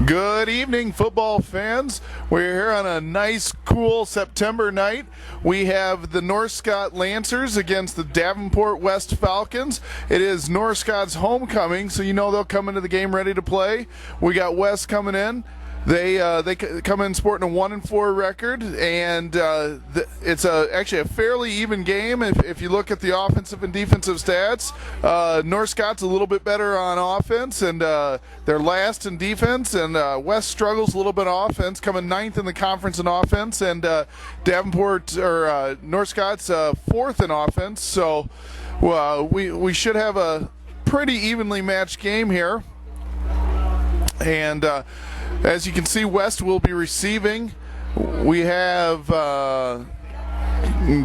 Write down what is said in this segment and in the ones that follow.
Good evening, football fans. We're here on a nice, cool September night. We have the North Scott Lancers against the Davenport West Falcons. It is North Scott's homecoming, so you know they'll come into the game ready to play. We got West coming in. They come in sporting a 1-4 record, and it's actually a fairly even game if you look at the offensive and defensive stats. North Scott's a little bit better on offense, and they're last in defense, and West struggles a little bit on offense, coming ninth in the conference in offense, and North Scott's fourth in offense. So we should have a pretty evenly matched game here, and as you can see, West will be receiving. We have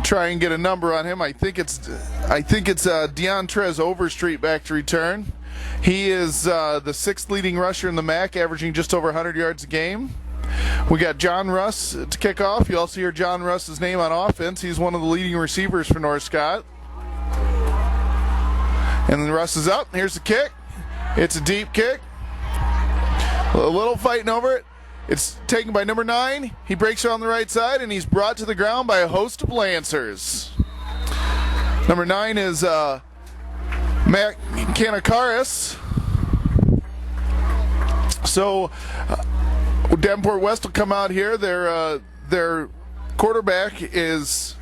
try and get a number on him. I think it's Deontrez Overstreet back to return. He is the sixth leading rusher in the MAC, averaging just over 100 yards a game. We got John Russ to kick off. You also hear John Russ's name on offense. He's one of the leading receivers for North Scott. And then Russ is up. Here's the kick. It's a deep kick. A little fighting over it. It's taken by number 9. He breaks it on the right side, and he's brought to the ground by a host of Lancers. Number 9 is Matt Kanakaris. So Davenport West will come out here. Their quarterback is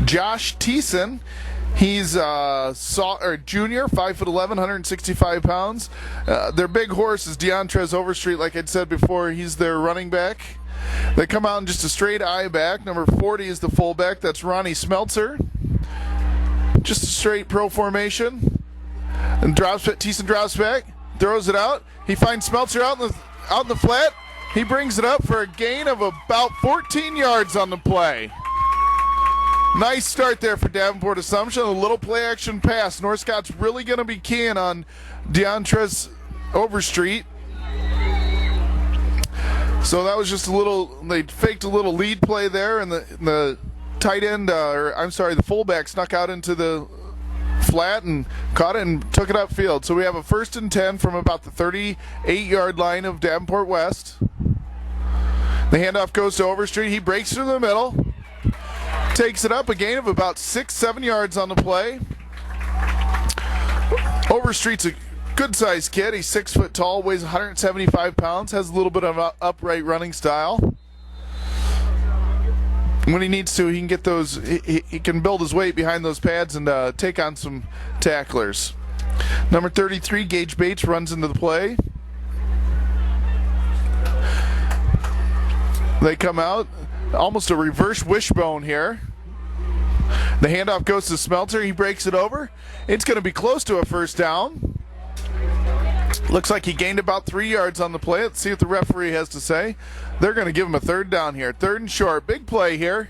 Josh Thiessen. He's a junior, 5'11", 165 pounds. Their big horse is Deontrez Overstreet, like I'd said before. He's their running back. They come out in just a straight I back. Number 40 is the fullback. That's Ronnie Smeltzer. Just a straight pro formation. And Thiessen drops back, throws it out. He finds Smeltzer out in the flat. He brings it up for a gain of about 14 yards on the play. Nice start there for Davenport Assumption. A little play-action pass. North Scott's really going to be keen on Deontrez Overstreet. So that was just a little, they faked a little lead play there, and the tight end, the fullback snuck out into the flat and caught it and took it upfield. So we have a 1st and 10 from about the 38-yard line of Davenport West. The handoff goes to Overstreet. He breaks through the middle. Takes it up, a gain of about 6-7 yards on the play. Overstreet's a good-sized kid. He's 6 foot tall, weighs 175 pounds, has a little bit of upright running style. When he needs to, he can get those. He can build his weight behind those pads and take on some tacklers. Number 33, Gage Bates, runs into the play. They come out. Almost a reverse wishbone here. The handoff goes to Smeltzer. He breaks it over. It's going to be close to a 1st down. Looks like he gained about 3 yards on the play. Let's see what the referee has to say. They're going to give him a 3rd down here. 3rd and short. Big play here.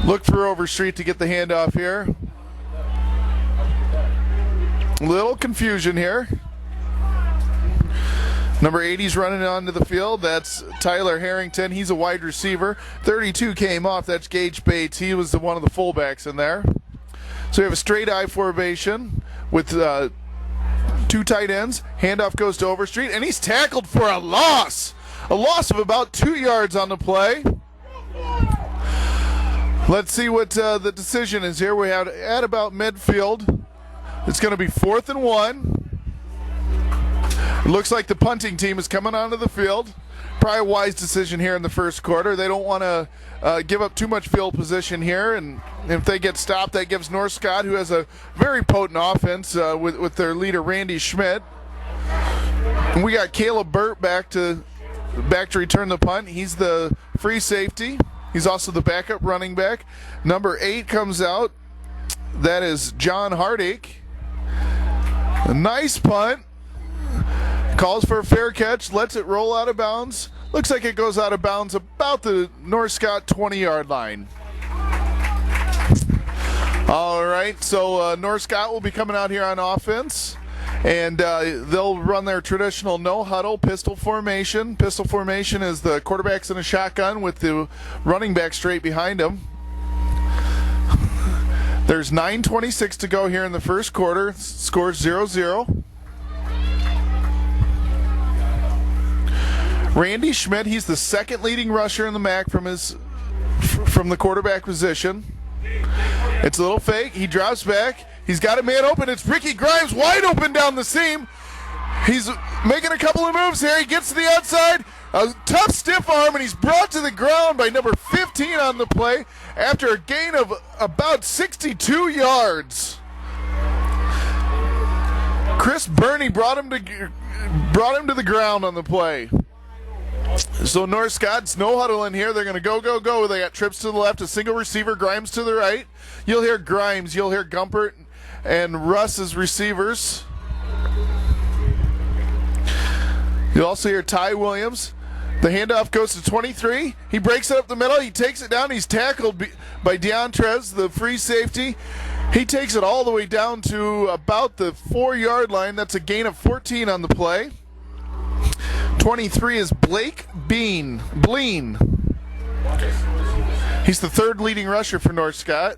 Look for Overstreet to get the handoff here. Little confusion here. Number 80's running onto the field. That's Tyler Harrington. He's a wide receiver. 32 came off. That's Gage Bates. He was one of the fullbacks in there. So we have a straight I formation with 2 tight ends. Handoff goes to Overstreet, and he's tackled for a loss. A loss of about 2 yards on the play. Let's see what the decision is here. We have at about midfield. It's going to be 4th and 1. It looks like the punting team is coming onto the field. Probably a wise decision here in the 1st quarter. They don't want to give up too much field position here, and if they get stopped, that gives North Scott, who has a very potent offense with their leader Randy Schmidt. And we got Caleb Burt back to return the punt. He's the free safety. He's also the backup running back. Number 8 comes out. That is John Hardake. A nice punt. Calls for a fair catch, lets it roll out of bounds. Looks like it goes out of bounds about the North Scott 20-yard line. All right, so North Scott will be coming out here on offense, and they'll run their traditional no-huddle pistol formation. Pistol formation is the quarterback's in a shotgun with the running back straight behind him. There's 9:26 to go here in the 1st quarter. Score's 0-0. Randy Schmidt, he's the second leading rusher in the MAC from the quarterback position. It's a little fake. He drops back. He's got a man open. It's Ricky Grimes wide open down the seam. He's making a couple of moves here. He gets to the outside. A tough stiff arm, and he's brought to the ground by number 15 on the play after a gain of about 62 yards. Chris Burney brought him to the ground on the play. So North Scott's no huddle in here. They're going to go. They got trips to the left, a single receiver, Grimes to the right. You'll hear Grimes, you'll hear Gumpert and Russ as receivers. You'll also hear Ty Williams. The handoff goes to 23. He breaks it up the middle. He takes it down. He's tackled by Deontrez, the free safety. He takes it all the way down to about the 4-yard line. That's a gain of 14 on the play. 23 is Blake Bleen. He's the third leading rusher for North Scott.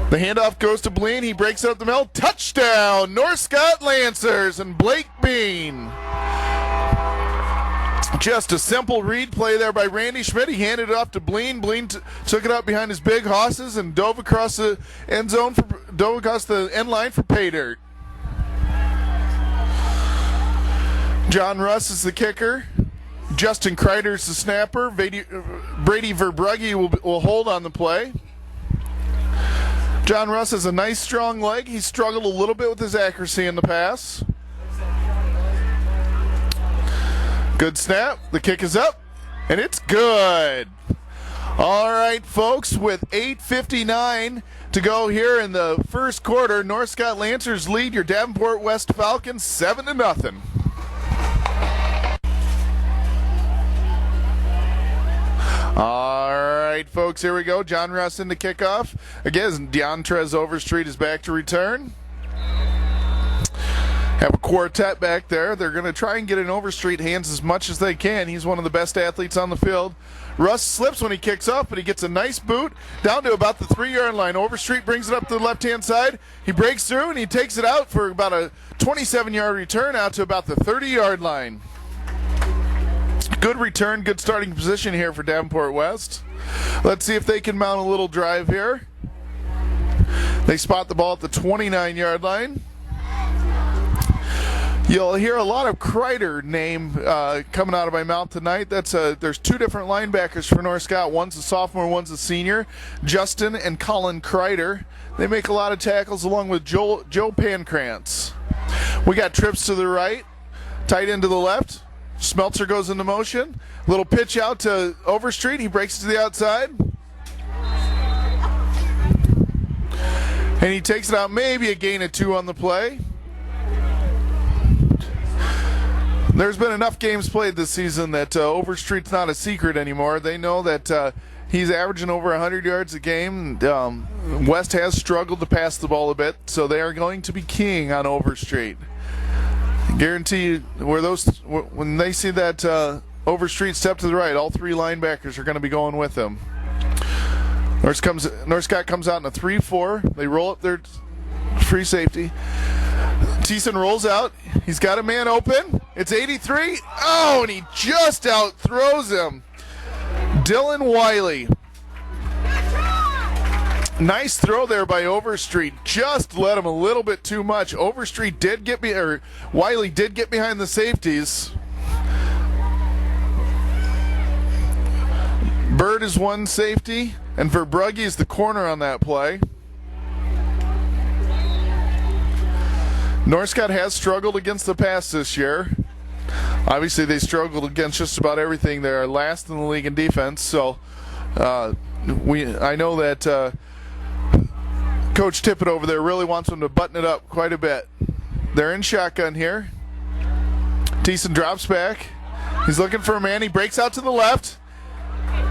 The handoff goes to Bleen. He breaks it up the middle. Touchdown, North Scott Lancers and Blake Bleen. Just a simple read play there by Randy Schmidt. He handed it off to Bleen. Bleen took it up behind his big hosses and dove across the end line for pay dirt. John Russ is the kicker. Justin Kreider's the snapper. Brady Verbrugge will hold on the play. John Russ has a nice strong leg. He struggled a little bit with his accuracy in the pass. Good snap. The kick is up, and it's good. All right, folks, with 8:59 to go here in the first quarter, North Scott Lancers lead your Davenport West Falcons 7-0. All right, folks, here we go. John Russ in the kickoff. Again, Deontrez Overstreet is back to return. Have a quartet back there. They're going to try and get in Overstreet hands as much as they can. He's one of the best athletes on the field. Russ slips when he kicks off, but he gets a nice boot down to about the 3-yard line. Overstreet brings it up to the left-hand side. He breaks through, and he takes it out for about a 27-yard return out to about the 30-yard line. Good return, good starting position here for Davenport West. Let's see if they can mount a little drive here. They spot the ball at the 29-yard line. You'll hear a lot of Kreider name coming out of my mouth tonight. There's two different linebackers for North Scott. One's a sophomore, one's a senior. Justin and Colin Kreider. They make a lot of tackles along with Joe Pancrantz. We got trips to the right, tight end to the left. Smeltzer goes into motion. Little pitch out to Overstreet. He breaks it to the outside. And he takes it out, maybe a gain of 2 on the play. There's been enough games played this season that Overstreet's not a secret anymore. They know that he's averaging over 100 yards a game. West has struggled to pass the ball a bit, so they are going to be keying on Overstreet. Guarantee you, when they see that Overstreet step to the right, all 3 linebackers are going to be going with him. North Scott comes out in a 3-4. They roll up their free safety. Thiessen rolls out. He's got a man open. It's 83. Oh, and he just outthrows him. Dylan Wiley. Nice throw there by Overstreet. Just led him a little bit too much. Overstreet did get Wiley did get behind the safeties. Bird is one safety, and Verbrugge is the corner on that play. North Scott has struggled against the pass this year. Obviously, they struggled against just about everything. They are last in the league in defense, so I know that Coach Tippett over there really wants them to button it up quite a bit. They're in shotgun here. Thiessen drops back. He's looking for a man. He breaks out to the left.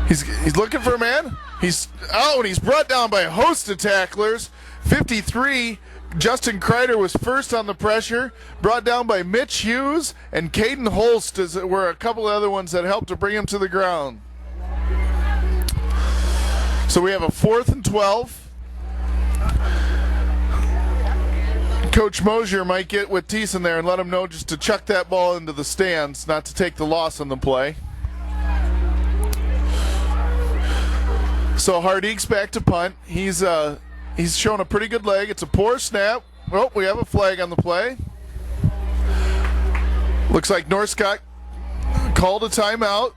He's looking for a man. And he's brought down by a host of tacklers. 53. Justin Kreider was first on the pressure, brought down by Mitch Hughes, and Caden Holst were a couple of other ones that helped to bring him to the ground. So we have a 4th and 12. Coach Mosier might get with Thiessen there and let him know just to chuck that ball into the stands, not to take the loss on the play. So Hardique's back to punt. He's shown a pretty good leg. It's a poor snap. Well, we have a flag on the play. Looks like Northcott called a timeout.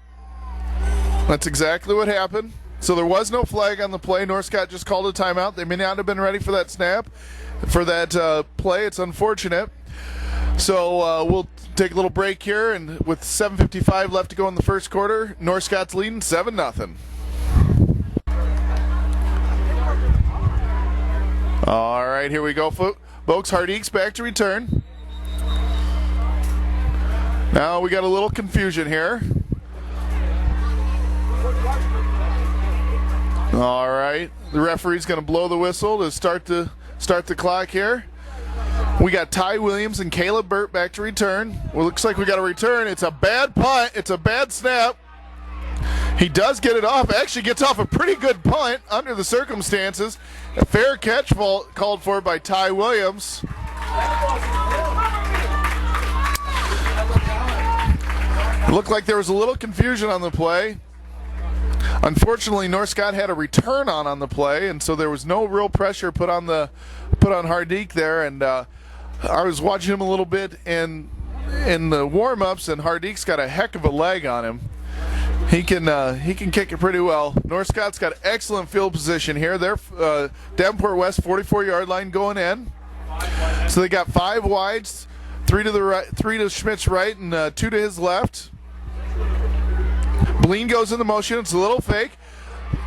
That's exactly what happened. So there was no flag on the play. Northcott just called a timeout. They may not have been ready for that snap, for that play. It's unfortunate. So we'll take a little break here, and with 7:55 left to go in the first quarter, Northcott's leading 7-0. All right, here we go, folks. Hardique's back to return. Now we got a little confusion here. All right, the referee's going to blow the whistle to start the clock here. We got Ty Williams and Caleb Burt back to return. Well, looks like we got a return. It's a bad punt. It's a bad snap. He does get it off. Actually gets off a pretty good punt under the circumstances. A fair catch called for by Ty Williams. It looked like there was a little confusion on the play. Unfortunately, Northcott had a return on the play, and so there was no real pressure put on Hardique there. And I was watching him a little bit in the warm-ups, and Hardique's got a heck of a leg on him. He can kick it pretty well. Northcott's got excellent field position here. They're Davenport West 44-yard line going in. So they got 5 wides, 3 to the right, 3 to Schmidt's right, and 2 to his left. Bleen goes in the motion. It's a little fake.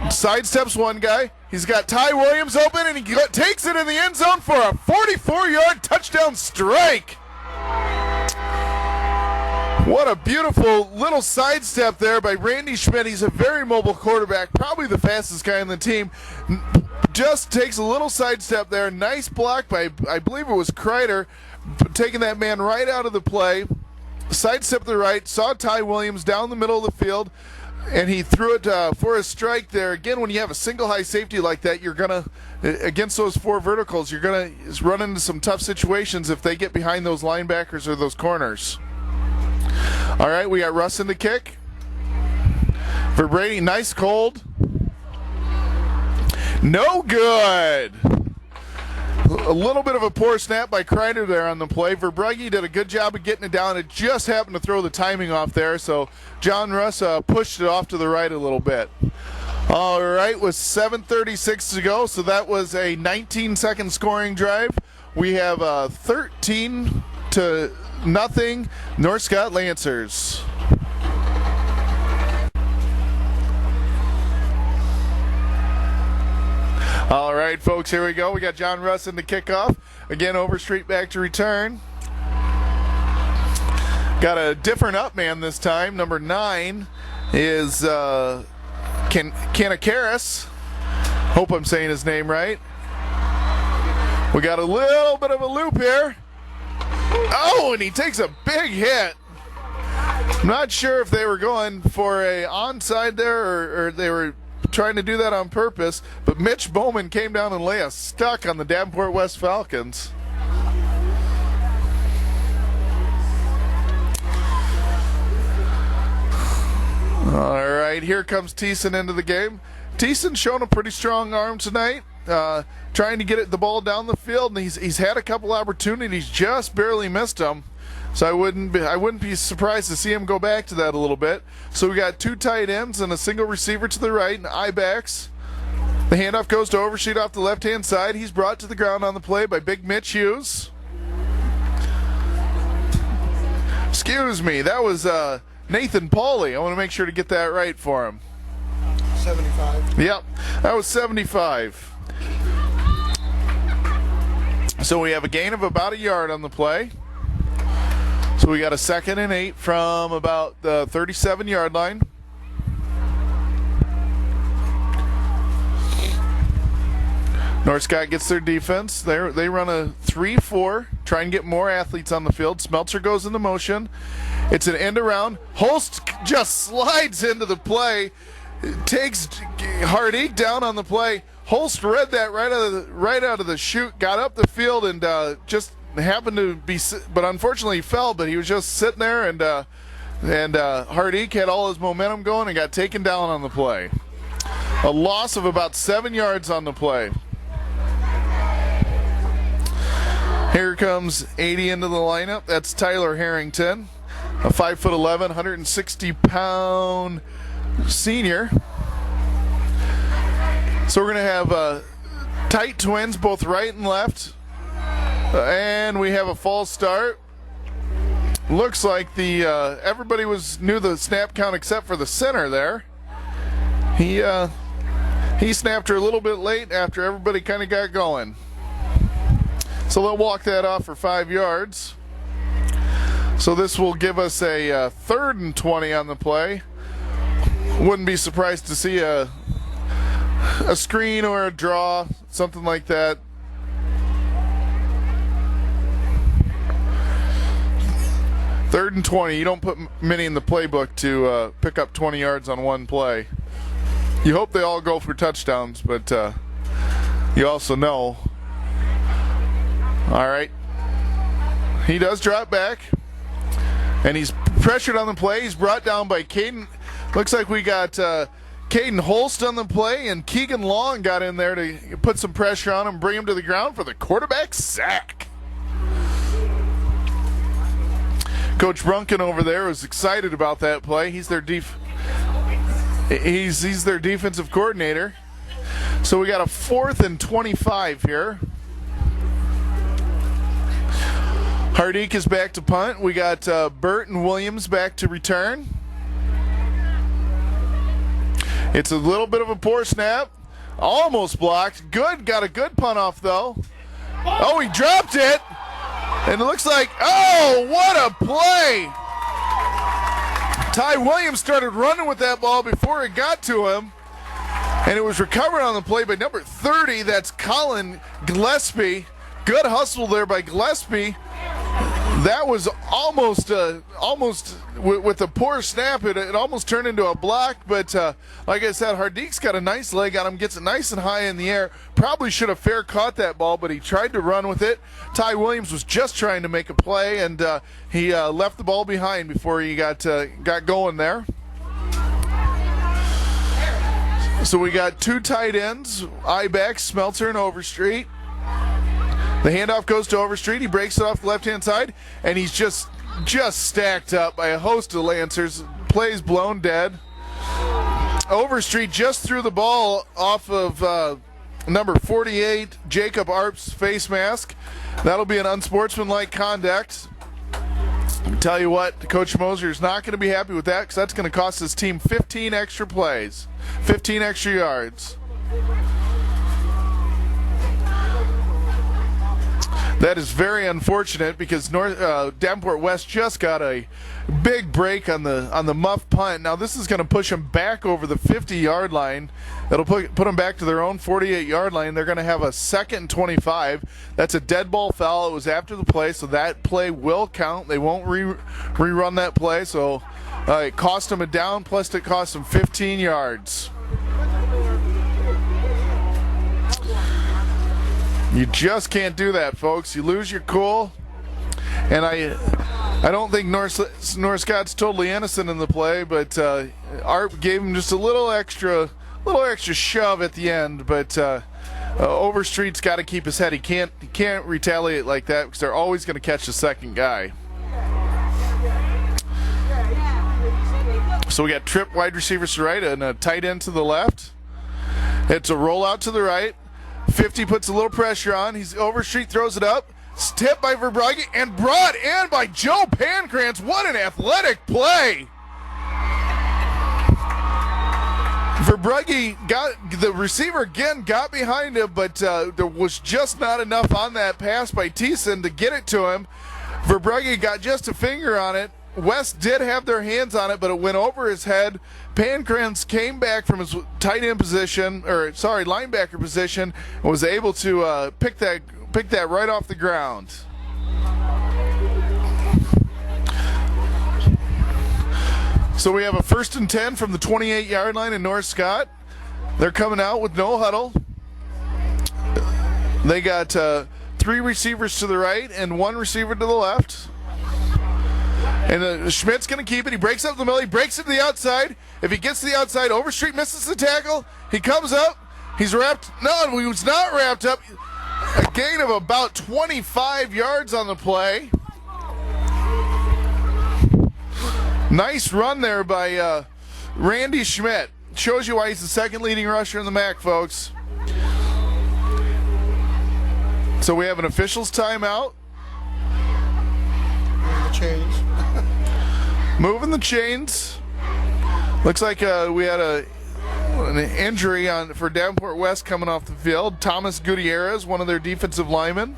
Sidesteps one guy. He's got Ty Williams open, and he takes it in the end zone for a 44-yard touchdown strike. What a beautiful little sidestep there by Randy Schmidt. He's a very mobile quarterback, probably the fastest guy on the team. Just takes a little sidestep there. Nice block by, I believe it was Kreider, taking that man right out of the play. Sidestep to the right, saw Ty Williams down the middle of the field, and he threw it for a strike there. Again, when you have a single high safety like that, you're going to, against those 4 verticals, you're going to run into some tough situations if they get behind those linebackers or those corners. All right, we got Russ in the kick. For Brady, nice cold. No good. A little bit of a poor snap by Kreider there on the play. Verbrugge did a good job of getting it down. It just happened to throw the timing off there, so John Russ pushed it off to the right a little bit. All right, with 7:36 to go, so that was a 19-second scoring drive. We have 13-0 Northcott Lancers. All right, folks, here we go. We got John Russ in the kickoff. Again, Overstreet back to return. Got a different up man this time. Number 9 is Kanakaris. Hope I'm saying his name right. We got a little bit of a loop here. Oh, and he takes a big hit. I'm not sure if they were going for a onside there or they were trying to do that on purpose, but Mitch Bowman came down and lay a stuck on the Davenport West Falcons. All right, here comes Thiessen into the game. Thiessen's shown a pretty strong arm tonight, trying to get the ball down the field, and he's had a couple opportunities, just barely missed them. So I wouldn't be surprised to see him go back to that a little bit. So we got 2 tight ends and a single receiver to the right and I-backs. The handoff goes to Overstreet off the left-hand side. He's brought to the ground on the play by Big Mitch Hughes. Excuse me, that was Nathan Pauly. I want to make sure to get that right for him. 75. Yep, that was 75. So we have a gain of about a yard on the play. So we got a 2nd and 8 from about the 37-yard line. Northcott gets their defense. They run a 3-4, try and get more athletes on the field. Smeltzer goes into motion. It's an end around. Holst just slides into the play, takes Hardique down on the play. Holst read that right out of the chute, got up the field, and just happened to be, but unfortunately he fell. But he was just sitting there, and Hardik had all his momentum going and got taken down on the play. A loss of about 7 yards on the play. Here comes 80 into the lineup. That's Tyler Harrington, a 5'11", 160-pound senior. So we're going to have tight twins, both right and left. And we have a false start. Looks like the everybody knew the snap count except for the center there. He snapped her a little bit late after everybody kind of got going. So they'll walk that off for 5 yards. So this will give us a 3rd and 20 on the play. Wouldn't be surprised to see a screen or a draw, something like that. Third and 20. You don't put many in the playbook to pick up 20 yards on one play. You hope they all go for touchdowns, but you also know. All right. He does drop back, and he's pressured on the play. He's brought down by Caden. Looks like we got Caden Holst on the play, and Keegan Long got in there to put some pressure on him, bring him to the ground for the quarterback sack. Coach Brunken over there was excited about that play. He's their he's their defensive coordinator. So we got a 4th and 25 here. Hardik is back to punt. We got Burt and Williams back to return. It's a little bit of a poor snap. Almost blocked. Good. Got a good punt off, though. Oh, he dropped it. And it looks like, oh, what a play. Ty Williams started running with that ball before it got to him. And it was recovered on the play by number 30. That's Colin Gillespie. Good hustle there by Gillespie. That was almost with a poor snap. It almost turned into a block, but like I said, Hardik's got a nice leg on him, gets it nice and high in the air. Probably should have fair caught that ball, but he tried to run with it. Ty Williams was just trying to make a play, and he left the ball behind before he got going there. So we got 2 tight ends, I-backs, Smelter and Overstreet. The handoff goes to Overstreet. He breaks it off the left-hand side, and he's just stacked up by a host of Lancers. Plays blown dead. Overstreet just threw the ball off of number 48, Jacob Arp's face mask. That'll be an unsportsmanlike conduct. Tell you what, Coach Moser is not going to be happy with that because that's going to cost his team 15 extra plays, 15 extra yards. That is very unfortunate because Davenport West just got a big break on the muff punt. Now this is going to push them back over the 50-yard line. It'll put them back to their own 48-yard line. They're going to have a 2nd and 25. That's a dead ball foul. It was after the play, so that play will count. They won't rerun that play, so it cost them a down, plus it cost them 15 yards. You just can't do that, folks. You lose your cool. And I don't think North Scott's totally innocent in the play, but Arp gave him just a little extra shove at the end. But Overstreet's got to keep his head. He can't retaliate like that because they're always going to catch the second guy. So we got Tripp wide receivers to the right and a tight end to the left. It's a rollout to the right. 50 puts a little pressure on. Overstreet throws it up. It's tipped by Verbrugge and brought in by Joe Pancrantz. What an athletic play. Verbrugge the receiver again, got behind him, but there was just not enough on that pass by Thiessen to get it to him. Verbrugge got just a finger on it. West did have their hands on it, but it went over his head. Pancrantz came back from his linebacker position, and was able to pick that right off the ground. So we have a 1st and 10 from the 28-yard line in North Scott. They're coming out with no huddle. They got 3 receivers to the right and 1 receiver to the left. And Schmidt's going to keep it. He breaks up the middle. He breaks it to the outside. If he gets to the outside, Overstreet misses the tackle. He comes up. He's wrapped. No, he was not wrapped up. A gain of about 25 yards on the play. Nice run there by Randy Schmidt. Shows you why he's the second leading rusher in the MAC, folks. So we have an official's timeout. The chains. Moving the chains. Looks like we had an injury for Davenport West coming off the field. Thomas Gutierrez, one of their defensive linemen.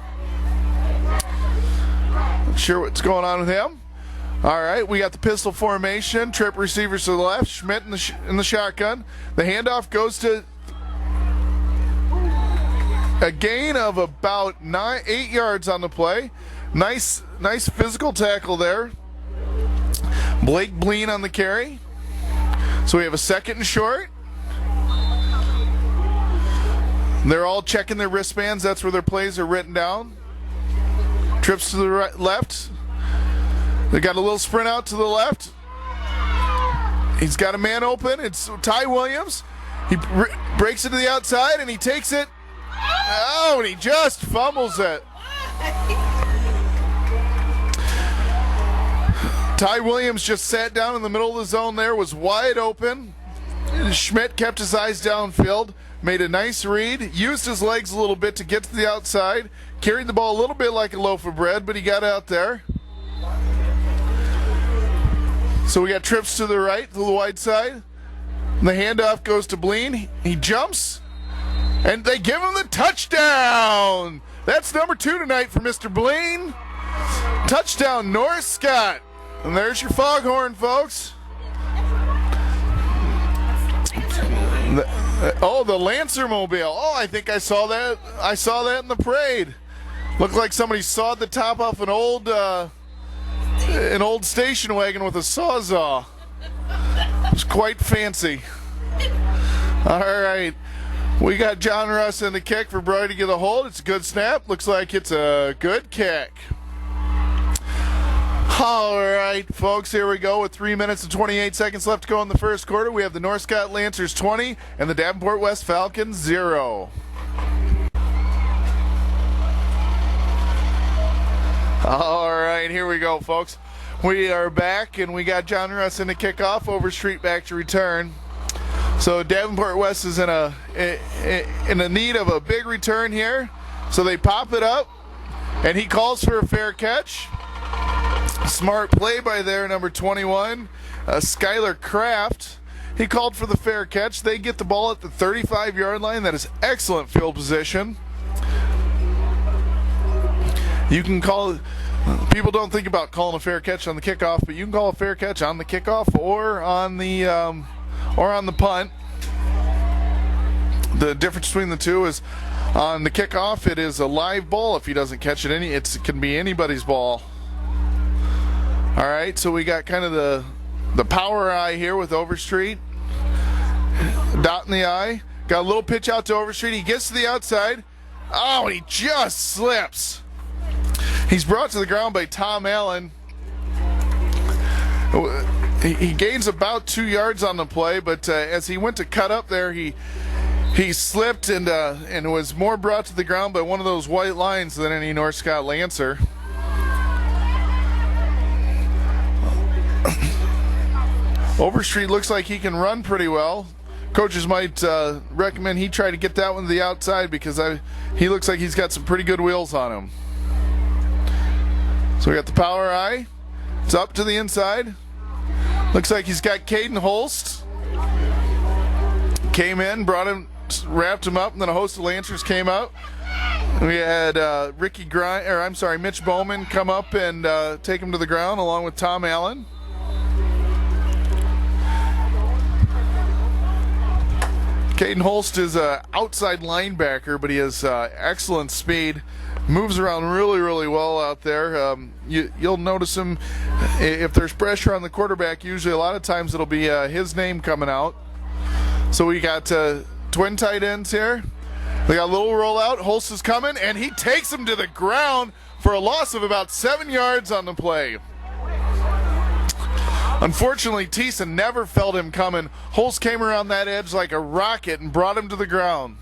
Not sure what's going on with him. All right, we got the pistol formation. Trip receivers to the left. Schmidt in the shotgun. The handoff goes to a gain of about 8 yards on the play. Nice physical tackle there. Blake Bleen on the carry. So we have a 2nd and short. They're all checking their wristbands. That's where their plays are written down. Trips to the right, left. They got a little sprint out to the left. He's got a man open. It's Ty Williams. He breaks it to the outside and he takes it. Oh, and he just fumbles it. Ty Williams just sat down in the middle of the zone there, was wide open. Schmidt kept his eyes downfield, made a nice read, used his legs a little bit to get to the outside, carried the ball a little bit like a loaf of bread, but he got out there. So we got trips to the right, to the wide side. And the handoff goes to Bleen. He jumps, and they give him the touchdown. That's number 2 tonight for Mr. Bleen. Touchdown, Norris Scott. And there's your foghorn, folks. The Lancer Mobile. Oh, I think I saw that. I saw that in the parade. Looked like somebody sawed the top off an old station wagon with a sawzall. It was quite fancy. All right. We got John Russ in the kick for Brody to get a hold. It's a good snap. Looks like it's a good kick. All right, folks, here we go with 3 minutes and 28 seconds left to go in the first quarter. We have the North Scott Lancers 20 and the Davenport West Falcons 0. All right, here we go, folks. We are back, and we got John Russ in the kickoff, Overstreet back to return. So Davenport West is in a need of a big return here. So they pop it up, and he calls for a fair catch. Smart play by their number 21, Skylar Kraft. He called for the fair catch. They get the ball at the 35-yard line. That is excellent field position. You can call. People don't think about calling a fair catch on the kickoff, but you can call a fair catch on the kickoff or on the punt. The difference between the two is on the kickoff, it is a live ball. If he doesn't catch it, it can be anybody's ball. All right, so we got kind of the power eye here with Overstreet. Dot in the eye. Got a little pitch out to Overstreet. He gets to the outside. Oh, and he just slips. He's brought to the ground by Tom Allen. He gains about 2 yards on the play, but as he went to cut up there, he slipped and was more brought to the ground by one of those white lines than any North Scott Lancer. Overstreet looks like he can run pretty well. Coaches might recommend he try to get that one to the outside because he looks like he's got some pretty good wheels on him. So we got the power eye. It's up to the inside. Looks like he's got Caden Holst. Came in, brought him, wrapped him up, and then a host of Lancers came out. We had Mitch Bowman come up and take him to the ground along with Tom Allen. Caden Holst is an outside linebacker, but he has excellent speed. Moves around really, really well out there. You'll notice him if there's pressure on the quarterback. Usually, a lot of times it'll be his name coming out. So we got twin tight ends here. They got a little rollout. Holst is coming, and he takes him to the ground for a loss of about 7 yards on the play. Unfortunately, Thiessen never felt him coming. Holst came around that edge like a rocket and brought him to the ground.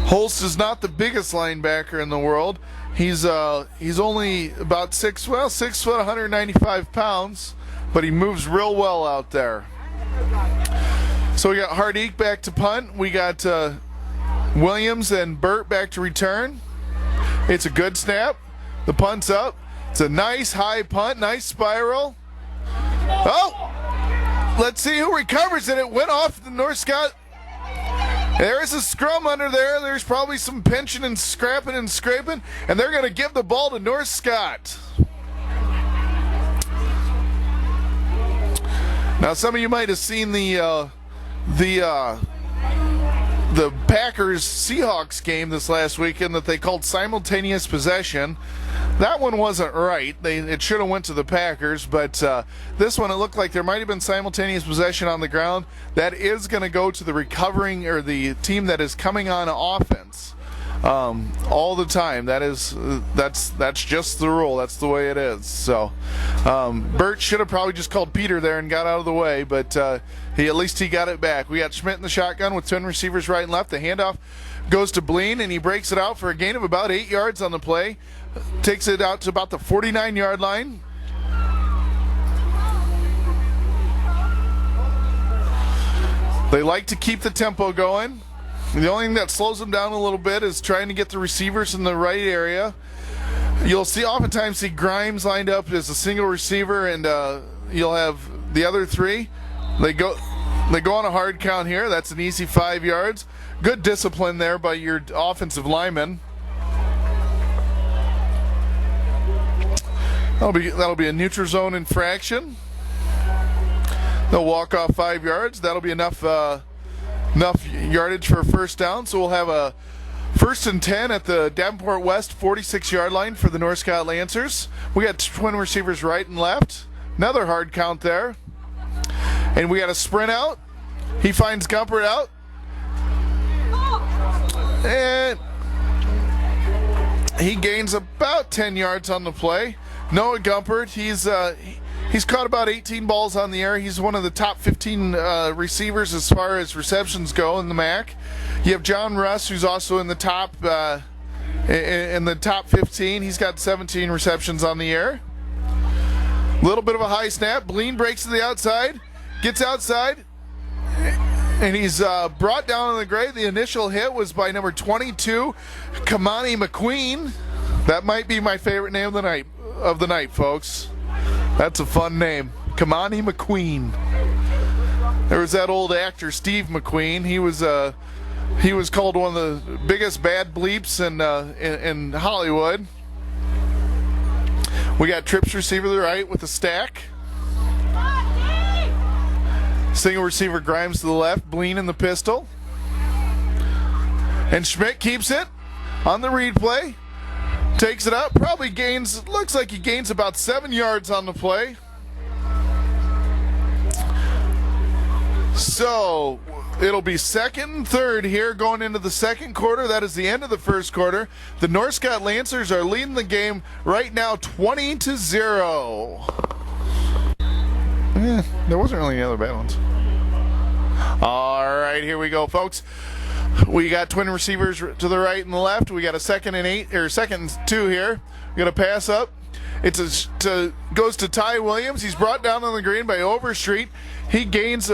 Holst is not the biggest linebacker in the world. He's only about 6 foot, 195 pounds, but he moves real well out there. So we got Hardik back to punt. We got Williams and Burt back to return. It's a good snap. The punt's up. It's a nice high punt, nice spiral. Oh! Let's see who recovers it. It went off the North Scott. There is a scrum under there. There's probably some pinching and scrapping and scraping, and they're going to give the ball to North Scott. Now, some of you might have seen the Packers Seahawks game this last weekend that they called simultaneous possession. That one wasn't right. It should have went to the Packers, but this one, it looked like there might have been simultaneous possession on the ground. That is going to go to the recovering, or the team that is coming on offense all the time. That's just the rule. That's the way it is. So Burt should have probably just called Peter there and got out of the way, but at least he got it back. We got Schmidt in the shotgun with 10 receivers right and left. The handoff goes to Bleen, and he breaks it out for a gain of about 8 yards on the play. Takes it out to about the 49-yard line. They like to keep the tempo going. The only thing that slows them down a little bit is trying to get the receivers in the right area. You'll oftentimes see Grimes lined up as a single receiver, and you'll have the other three. They go on a hard count here. That's an easy 5 yards. Good discipline there by your offensive lineman. That'll be a neutral zone infraction. They'll walk off 5 yards. That'll be enough yardage for a first down. So we'll have a 1st and 10 at the Davenport West 46-yard line for the North Scott Lancers. We got twin receivers right and left. Another hard count there. And we got a sprint out. He finds Gumpert out. And he gains about 10 yards on the play. Noah Gumpert, he's caught about 18 balls on the air. He's one of the top 15 receivers as far as receptions go in the MAC. You have John Russ, who's also in the top 15. He's got 17 receptions on the air. A little bit of a high snap. Bleen breaks to the outside, gets outside, and he's brought down on the grade. The initial hit was by number 22, Kamani McQueen. That might be my favorite name of the night, folks. That's a fun name, Kamani McQueen. There was that old actor Steve McQueen. He was called one of the biggest bad bleeps in Hollywood. We got Trips receiver to the right with a stack. Single receiver Grimes to the left, Bleen in the pistol. And Schmidt keeps it on the read play. Takes it up, looks like he gains about 7 yards on the play. So it'll be 2nd and 3rd here going into the second quarter. That is the end of the first quarter. The North Scott Lancers are leading the game right now 20-0. There wasn't really any other bad ones. All right, here we go, folks. We got twin receivers to the right and the left. We got a 2nd and 2 here. We got a pass up. Goes to Ty Williams. He's brought down on the green by Overstreet. He gains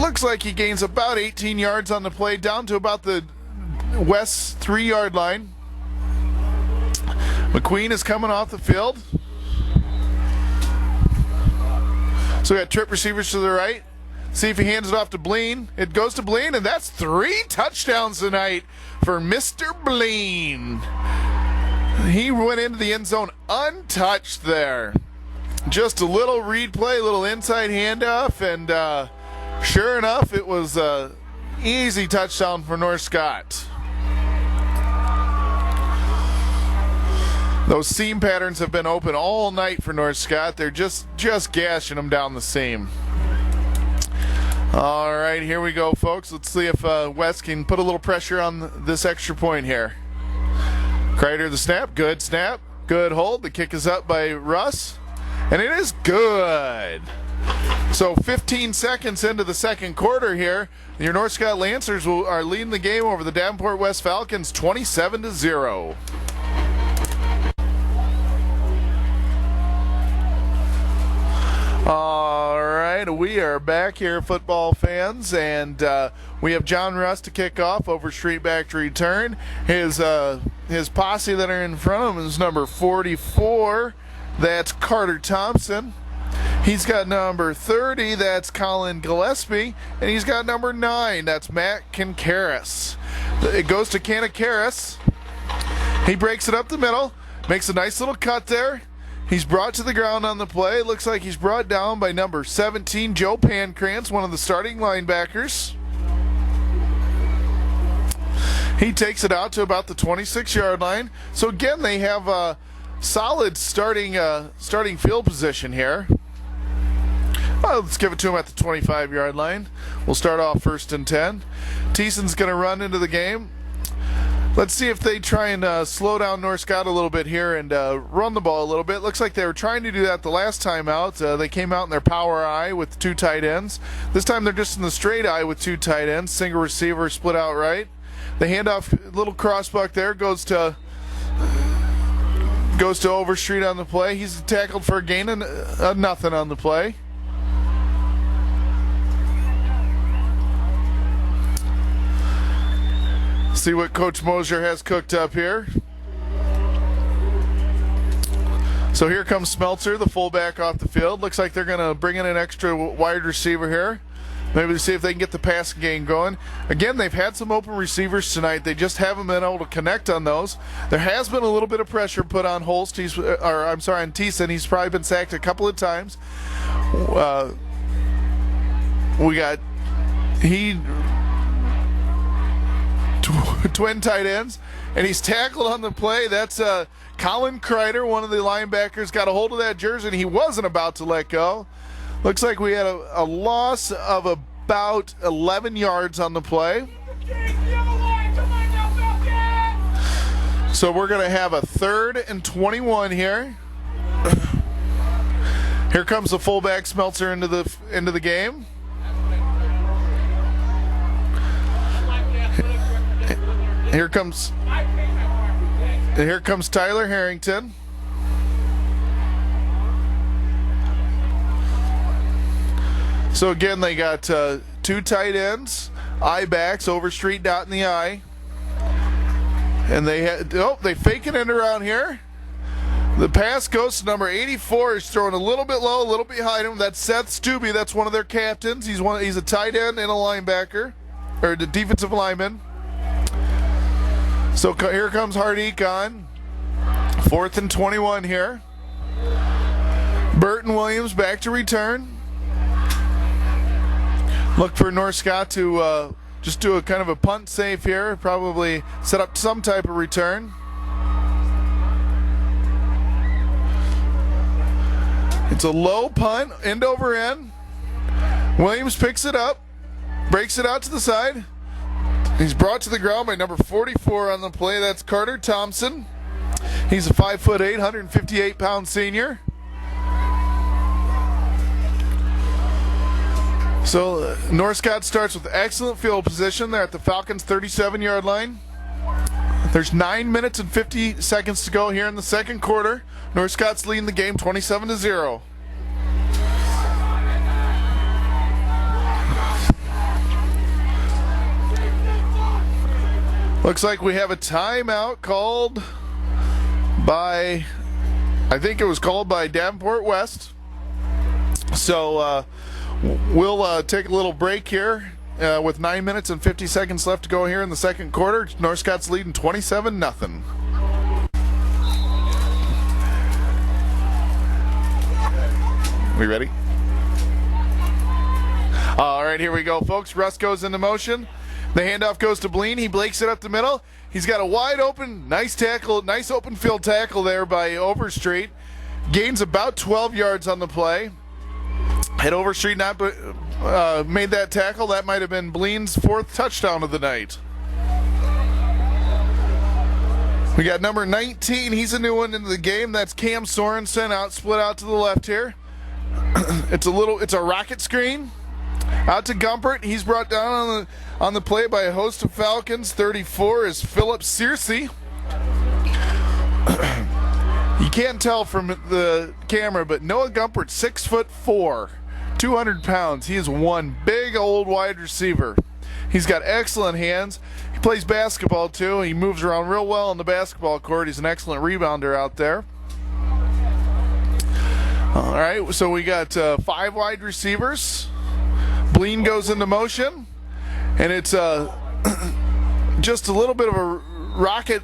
looks like he gains about 18 yards on the play, down to about the West 3-yard line. McQueen is coming off the field. So we got trip receivers to the right. See if he hands it off to Bleen. It goes to Bleen, and that's 3 touchdowns tonight for Mr. Bleen. He went into the end zone untouched there. Just a little read play, a little inside handoff, and sure enough, it was an easy touchdown for North Scott. Those seam patterns have been open all night for North Scott. They're just gashing them down the seam. All right, here we go, folks. Let's see if West can put a little pressure on this extra point here. Kreider the snap. Good hold. The kick is up by Russ. And it is good. So 15 seconds into the second quarter here, your North Scott Lancers are leading the game over the Davenport West Falcons 27-0. All right, we are back here, football fans, and we have John Russ to kick off, Overstreet back to return. His posse that are in front of him is number 44. That's Carter Thompson. He's got number 30, that's Colin Gillespie, and he's got number 9, that's Matt Kincaris. It goes to Kincaris. He breaks it up the middle, makes a nice little cut there. He's brought to the ground on the play. It looks like he's brought down by number 17, Joe Pancrantz, one of the starting linebackers. He takes it out to about the 26-yard line. So again, they have a solid starting field position here. Well, let's give it to him at the 25-yard line. We'll start off 1st and 10. Thiessen's going to run into the game. Let's see if they try and slow down North Scott a little bit here and run the ball a little bit. Looks like they were trying to do that the last time out. They came out in their power eye with 2 tight ends. This time they're just in the straight eye with 2 tight ends. Single receiver split out right. The handoff, little crossbuck there, goes to Overstreet on the play. He's tackled for a gain of nothing on the play. See what Coach Mosier has cooked up here. So here comes Smeltzer, the fullback, off the field. Looks like they're going to bring in an extra wide receiver here. Maybe to see if they can get the passing game going. Again, they've had some open receivers tonight. They just haven't been able to connect on those. There has been a little bit of pressure put on Holst. On Thiessen. He's probably been sacked a couple of times. Twin tight ends, and he's tackled on the play. That's Colin Kreider, one of the linebackers, got a hold of that jersey, and he wasn't about to let go. Looks like we had a loss of about 11 yards on the play. So we're going to have a 3rd and 21 here. Here comes the fullback Smeltzer into the game. Here comes Tyler Harrington. So again, they got 2 tight ends, eye backs, Overstreet dotting the I, and they fake it in around here. The pass goes to number 84. He's throwing a little bit low, a little behind him. That's Seth Stubbe. That's one of their captains. He's a tight end and a linebacker, or the defensive lineman. So here comes Hardik on 4th and 21 here. Burton Williams back to return. Look for North Scott to just do a kind of a punt safe here. Probably set up some type of return. It's a low punt, end over end. Williams picks it up, breaks it out to the side. He's brought to the ground by number 44 on the play. That's Carter Thompson. He's a 5'8", 158-pound senior. So North Scott starts with excellent field position. They're at the Falcons' 37-yard line. There's 9 minutes and 50 seconds to go here in the second quarter. North Scott's leading the game 27-0. Looks like we have a timeout called by, I think it was called by Davenport West. So we'll take a little break here with 9 minutes and 50 seconds left to go here in the second quarter. North Scott's leading 27-0. We ready? All right, here we go, folks. Russ goes into motion. The handoff goes to Bleen. He breaks it up the middle. He's got a wide open, nice tackle, nice open field tackle there by Overstreet. Gains about 12 yards on the play. Hit Overstreet, not made that tackle. That might have been Bleen's 4th touchdown of the night. We got number 19. He's a new one into the game. That's Cam Sorensen out, split out to the left here. It's a rocket screen out to Gumpert. He's brought down on the play by a host of Falcons. 34 is Philip Searcy. You can't tell from the camera, but Noah Gumpert, 6'4", 200 pounds. He is one big old wide receiver. He's got excellent hands. He plays basketball too. He moves around real well on the basketball court. He's an excellent rebounder out there. All right, so we got 5 wide receivers. Bleen goes into motion, and it's just a little bit of a rocket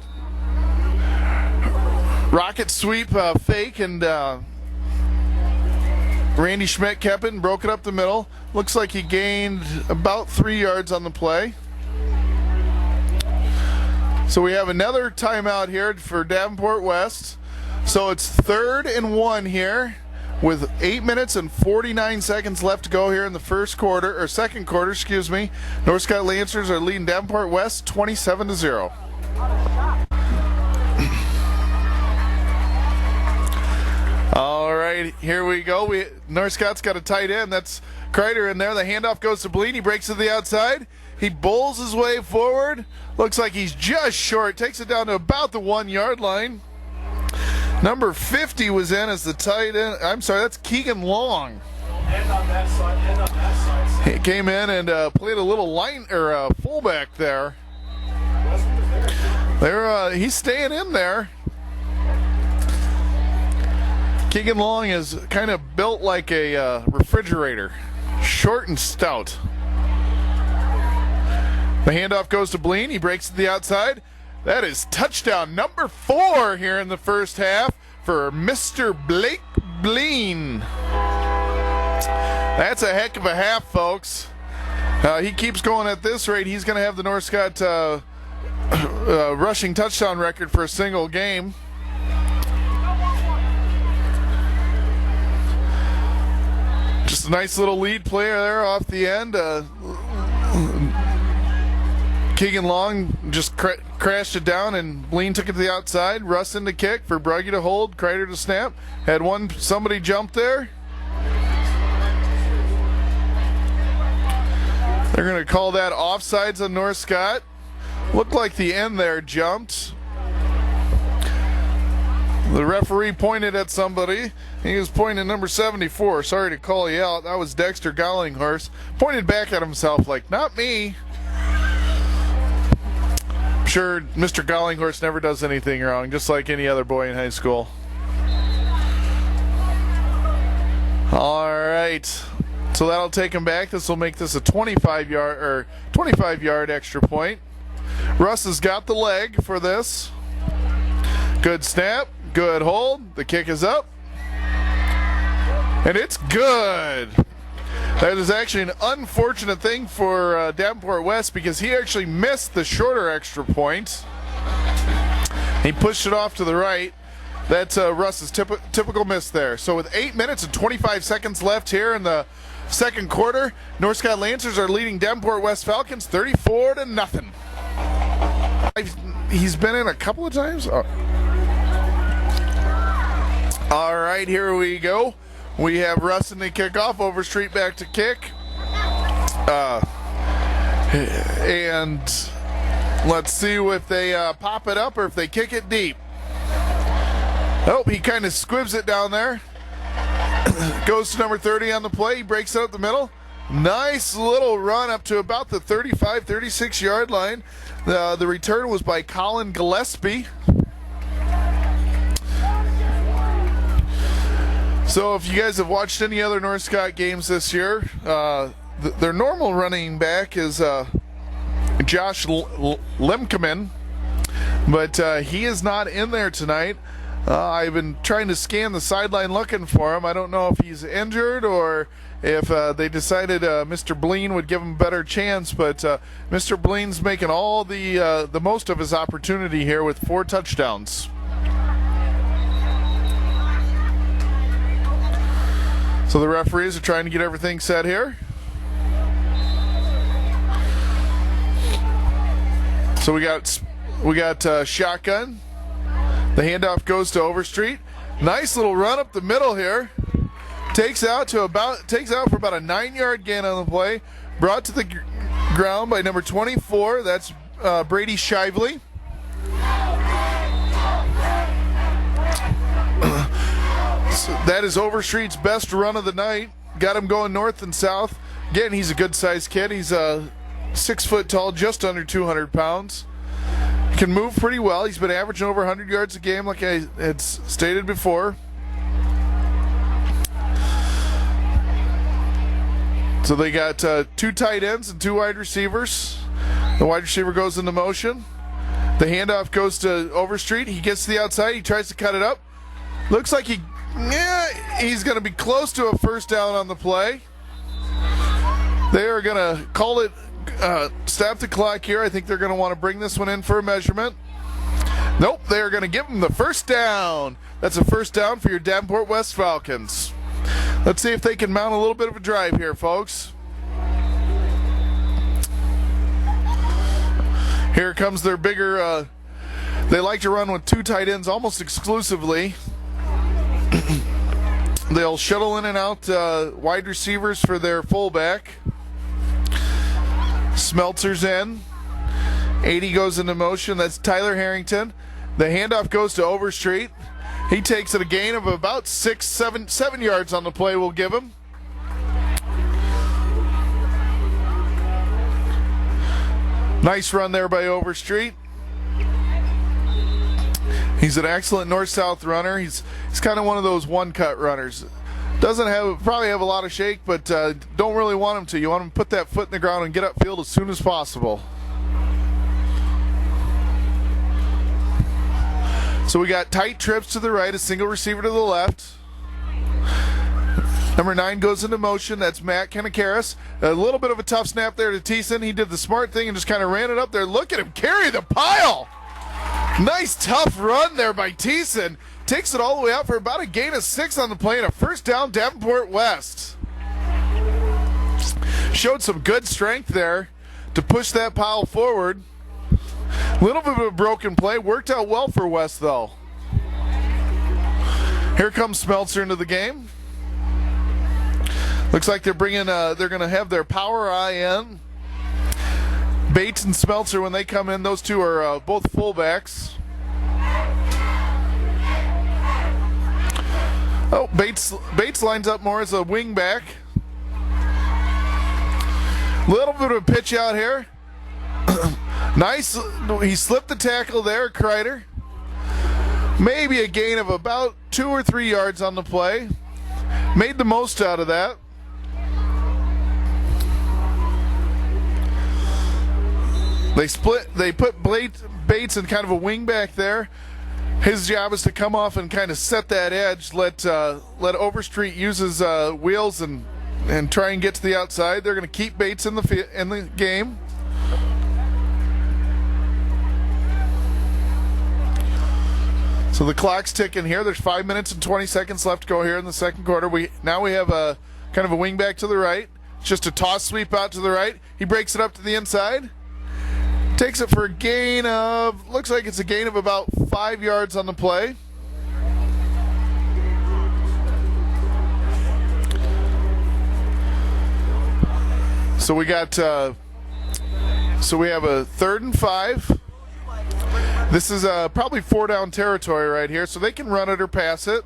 sweep fake, and Randy Schmidt kept it and broke it up the middle. Looks like he gained about 3 yards on the play. So we have another timeout here for Davenport West. So it's 3rd and 1 here with 8 minutes and 49 seconds left to go here in the second quarter, excuse me. North Scott Lancers are leading Davenport West 27-0. All right, here we go. North Scott's got a tight end. That's Kreider in there. The handoff goes to Bleen. He breaks to the outside. He bowls his way forward. Looks like he's just short. Takes it down to about the 1 yard line. Number 50 was in as the tight end. I'm sorry, that's Keegan Long. End on that side. He came in and played a little fullback there. He's staying in there. Keegan Long is kind of built like a refrigerator, short and stout. The handoff goes to Bleen. He breaks to the outside. That is touchdown number 4 here in the first half for Mr. Blake Bleen. That's a heck of a half, folks. He keeps going at this rate. He's going to have the North Scott rushing touchdown record for a single game. Just a nice little lead player there off the end. Keegan Long just crashed it down, and Bleen took it to the outside. Russ in the kick for Brugge to hold, Kreider to snap. Had somebody jump there. They're going to call that offsides on North Scott. Looked like the end there jumped. The referee pointed at somebody. He was pointing at number 74. Sorry to call you out. That was Dexter Gollinghorst. Pointed back at himself like, not me. I'm sure Mr. Gollinghorst never does anything wrong, just like any other boy in high school. All right. So that'll take him back. This will make this a 25-yard extra point. Russ has got the leg for this. Good snap. Good hold. The kick is up. And it's good. That is actually an unfortunate thing for Davenport West because he actually missed the shorter extra point. He pushed it off to the right. That's Russ's typical miss there. So with 8 minutes and 25 seconds left here in the second quarter, North Scott Lancers are leading Davenport West Falcons 34-0. He's been in a couple of times. Oh. All right, here we go. We have Russ in the kickoff, Overstreet back to kick. And let's see if they pop it up or if they kick it deep. Oh, he kind of squibs it down there. Goes to number 30 on the play. He breaks it up the middle. Nice little run up to about the 35, 36-yard line. The return was by Colin Gillespie. So if you guys have watched any other North Scott games this year, their normal running back is Josh Lemkeman, but he is not in there tonight. I've been trying to scan the sideline looking for him. I don't know if he's injured or if they decided Mr. Bleen would give him a better chance, but Mr. Bleen's making all the most of his opportunity here with 4 touchdowns. So the referees are trying to get everything set here. So we got shotgun. The handoff goes to Overstreet. Nice little run up the middle here. Takes out for about a 9-yard gain on the play. Brought to the ground by number 24. That's Brady Shively. So that is Overstreet's best run of the night. Got him going north and south. Again, he's a good-sized kid. He's 6 foot tall, just under 200 pounds. Can move pretty well. He's been averaging over 100 yards a game, like I had stated before. So they got 2 tight ends and 2 wide receivers. The wide receiver goes into motion. The handoff goes to Overstreet. He gets to the outside. He tries to cut it up. Looks like he's going to be close to a first down on the play. They are going to call it, stop the clock here. I think they're going to want to bring this one in for a measurement. Nope, they are going to give him the first down. That's a first down for your Davenport West Falcons. Let's see if they can mount a little bit of a drive here, folks. Here comes their bigger, they like to run with 2 tight ends almost exclusively. They'll shuttle in and out wide receivers for their fullback. Smeltzer's in. 80 goes into motion. That's Tyler Harrington. The handoff goes to Overstreet. He takes it a gain of about 7 yards on the play we'll give him. Nice run there by Overstreet. He's an excellent north-south runner. He's kind of one of those one-cut runners. Probably have a lot of shake, but don't really want him to. You want him to put that foot in the ground and get upfield as soon as possible. So we got tight trips to the right, a single receiver to the left. Number 9 goes into motion. That's Matt Kanakaris. A little bit of a tough snap there to Thiessen. He did the smart thing and just kind of ran it up there. Look at him carry the pile. Nice tough run there by Thiessen. Takes it all the way out for about a gain of 6 on the play and a first down Davenport West. Showed some good strength there to push that pile forward. Little bit of a broken play. Worked out well for West, though. Here comes Smeltzer into the game. Looks like they're going to have their power eye in. Bates and Smeltzer, when they come in, those two are both fullbacks. Oh, Bates lines up more as a wingback. Little bit of a pitch out here. Nice. He slipped the tackle there, Kreider. Maybe a gain of about 2 or 3 yards on the play. Made the most out of that. They put Bates in kind of a wingback there. His job is to come off and kind of set that edge, let Overstreet use his wheels and try and get to the outside. They're going to keep Bates in the game. So the clock's ticking here. There's 5 minutes and 20 seconds left to go here in the second quarter. Now we have a kind of a wing back to the right. It's just a toss sweep out to the right. He breaks it up to the inside. Takes it for a gain of, looks like it's a gain of about 5 yards on the play. So we have a 3rd and 5. This is probably 4-down territory right here, so they can run it or pass it.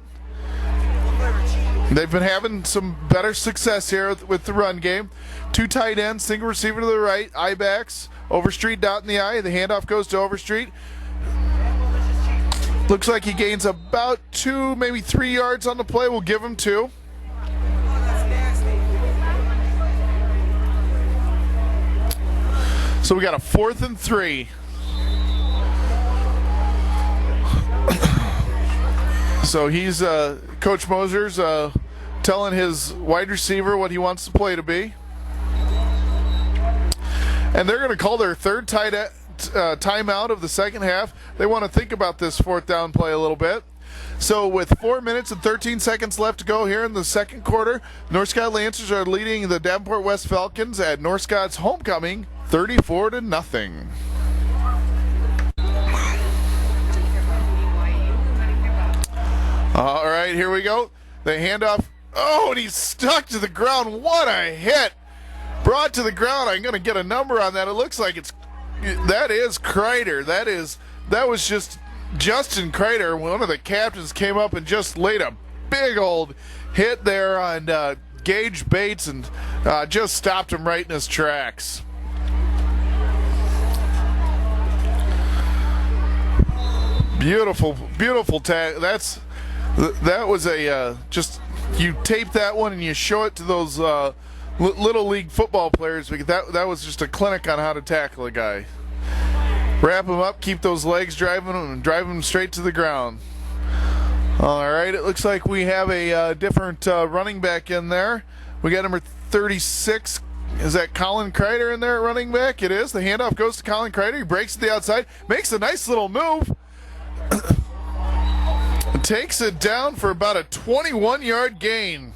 They've been having some better success here with the run game. 2 tight ends, single receiver to the right, eye backs. Overstreet dot in the eye. The handoff goes to Overstreet. Looks like he gains about 2, maybe 3 yards on the play. We'll give him 2. So we got a 4th and 3. So he's Coach Moser's telling his wide receiver what he wants the play to be. And they're going to call their 3rd timeout of the second half. They want to think about this 4th down play a little bit. So with 4 minutes and 13 seconds left to go here in the second quarter, North Scott Lancers are leading the Davenport West Falcons at North Scott's homecoming 34-0. All right, here we go. The handoff. Oh, and he's stuck to the ground. What a hit. Brought to the ground. I'm going to get a number on that. It looks like that is Kreider. That was just Justin Kreider. One of the captains came up and just laid a big old hit there on Gage Bates and just stopped him right in his tracks. Beautiful, beautiful tag. That was a just, you tape that one and you show it to those little league football players, because that was just a clinic on how to tackle a guy. Wrap him up, keep those legs driving him, and drive him straight to the ground. All right, it looks like we have a different running back in there. We got number 36. Is that Colin Kreider in there at running back? It is. The handoff goes to Colin Kreider. He breaks to the outside, makes a nice little move. Takes it down for about a 21-yard gain.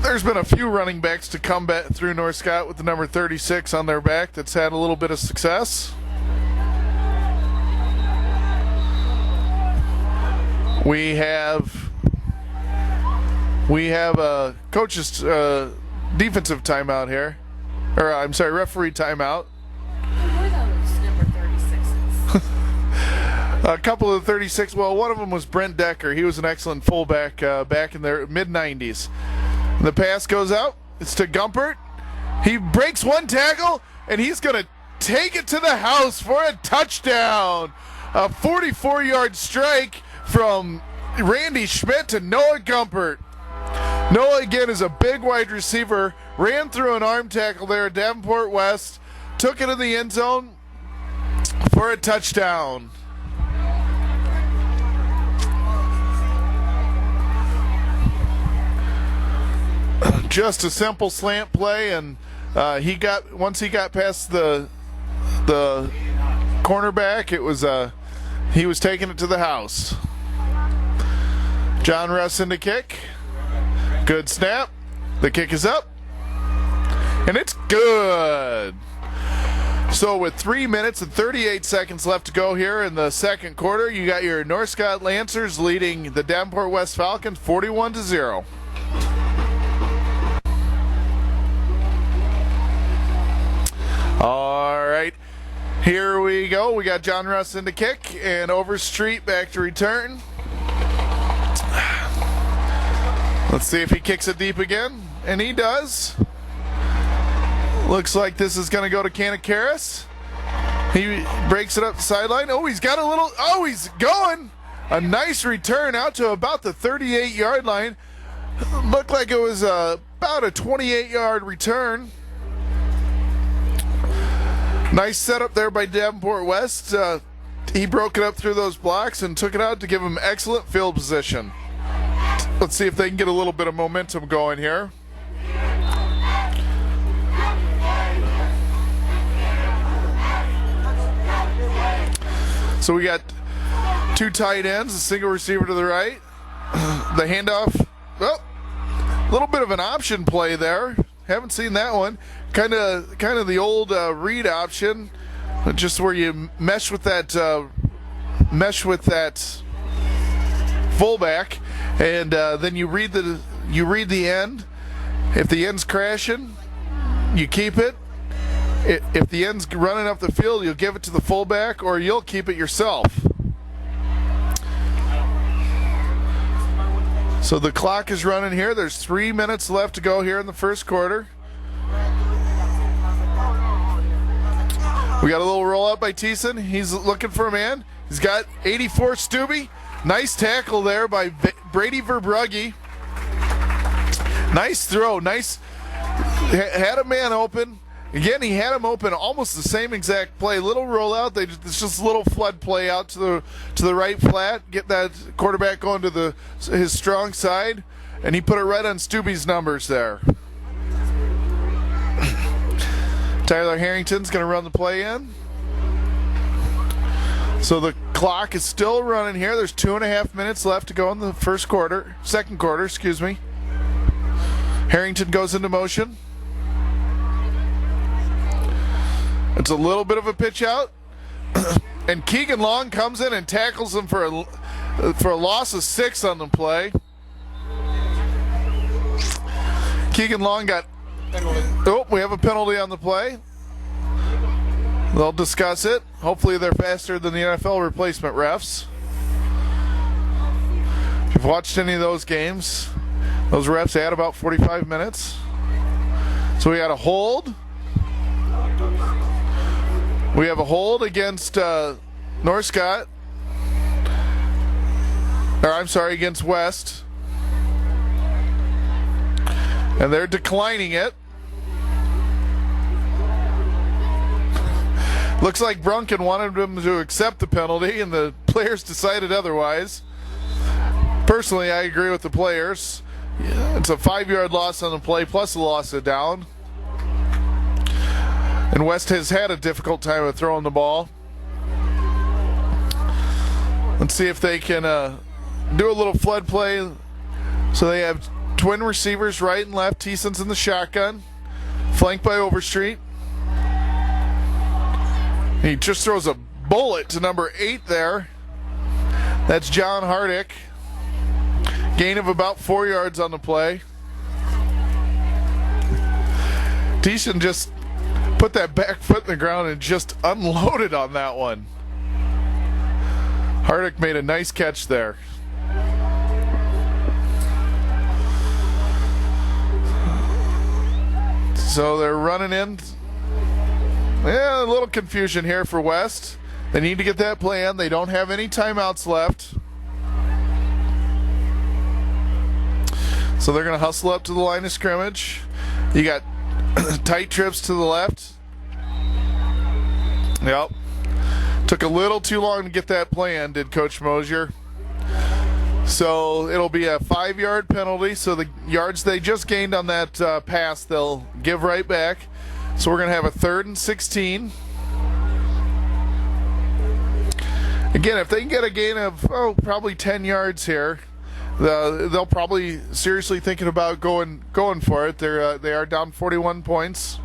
There's been a few running backs to come back through North Scott with the number 36 on their back that's had a little bit of success. We have a coach's defensive timeout here. Or, I'm sorry, referee timeout. A couple of the 36, well, one of them was Brent Decker. He was an excellent fullback back in the mid-90s. The pass goes out. It's to Gumpert. He breaks one tackle, and he's going to take it to the house for a touchdown. A 44-yard strike from Randy Schmidt to Noah Gumpert. Noah, again, is a big wide receiver. Ran through an arm tackle there at Davenport West. Took it in the end zone for a touchdown. Just a simple slant play, and once he got past the cornerback, it was he was taking it to the house. John Russ in the kick. Good snap. The kick is up, and it's good. So with 3 minutes and 38 seconds left to go here in the second quarter, you got your North Scott Lancers leading the Davenport West Falcons 41-0. All right, here we go. We got John Russ in the kick, and Overstreet back to return. Let's see if he kicks it deep again, and he does. Looks like this is going to go to Kanakaris. He breaks it up the sideline. Oh, he's got a little, oh, he's going. A nice return out to about the 38-yard line. Looked like it was about a 28-yard return. Nice setup there by Davenport West. He broke it up through those blocks and took it out to give him excellent field position. Let's see if they can get a little bit of momentum going here. So we got two tight ends, a single receiver to the right. The handoff, well, a little bit of an option play there. Haven't seen that one. Kind of the old read option, just where you mesh with that fullback, and then you read the end. If the end's crashing, you keep it. If the end's running up the field, you'll give it to the fullback, or you'll keep it yourself. So the clock is running here. There's 3 minutes left to go here in the first quarter. We got a little roll out by Thiessen. He's looking for a man. He's got 84 Stubbe. Nice tackle there by Brady Verbrugge. Nice throw. Nice. Had a man open. Again, he had him open almost the same exact play. Little rollout. It's just a little flood play out to the right flat. Get that quarterback going to his strong side, and he put it right on Stubbe's numbers there. Tyler Harrington's going to run the play in. So the clock is still running here. There's 2.5 minutes left to go in the second quarter, excuse me. Harrington goes into motion. It's a little bit of a pitch out. And Keegan Long comes in and tackles him for a loss of 6 on the play. Keegan Long got... Oh, we have a penalty on the play. They'll discuss it. Hopefully they're faster than the NFL replacement refs. If you've watched any of those games, those refs add about 45 minutes. So we got a hold. We have a hold against North Scott. Or I'm sorry, against West. And they're declining it. Looks like Brunken wanted him to accept the penalty, and the players decided otherwise. Personally, I agree with the players. It's a 5-yard loss on the play, plus a loss of down. And West has had a difficult time of throwing the ball. Let's see if they can do a little flood play. So they have twin receivers right and left. Thiessen's in the shotgun, flanked by Overstreet. He just throws a bullet to number 8 there. That's John Hardick. Gain of about 4 yards on the play. Thiessen just put that back foot in the ground and just unloaded on that one. Hardick made a nice catch there. So they're running in. Yeah, a little confusion here for West. They need to get that play in. They don't have any timeouts left. So they're going to hustle up to the line of scrimmage. You got tight trips to the left. Yep. Took a little too long to get that play in, did Coach Mosier. So it'll be a 5-yard penalty. So the yards they just gained on that pass, they'll give right back. So we're going to have a 3rd and 16. Again, if they can get a gain of probably 10 yards here, they'll probably seriously thinking about going for it. They are down 41 points.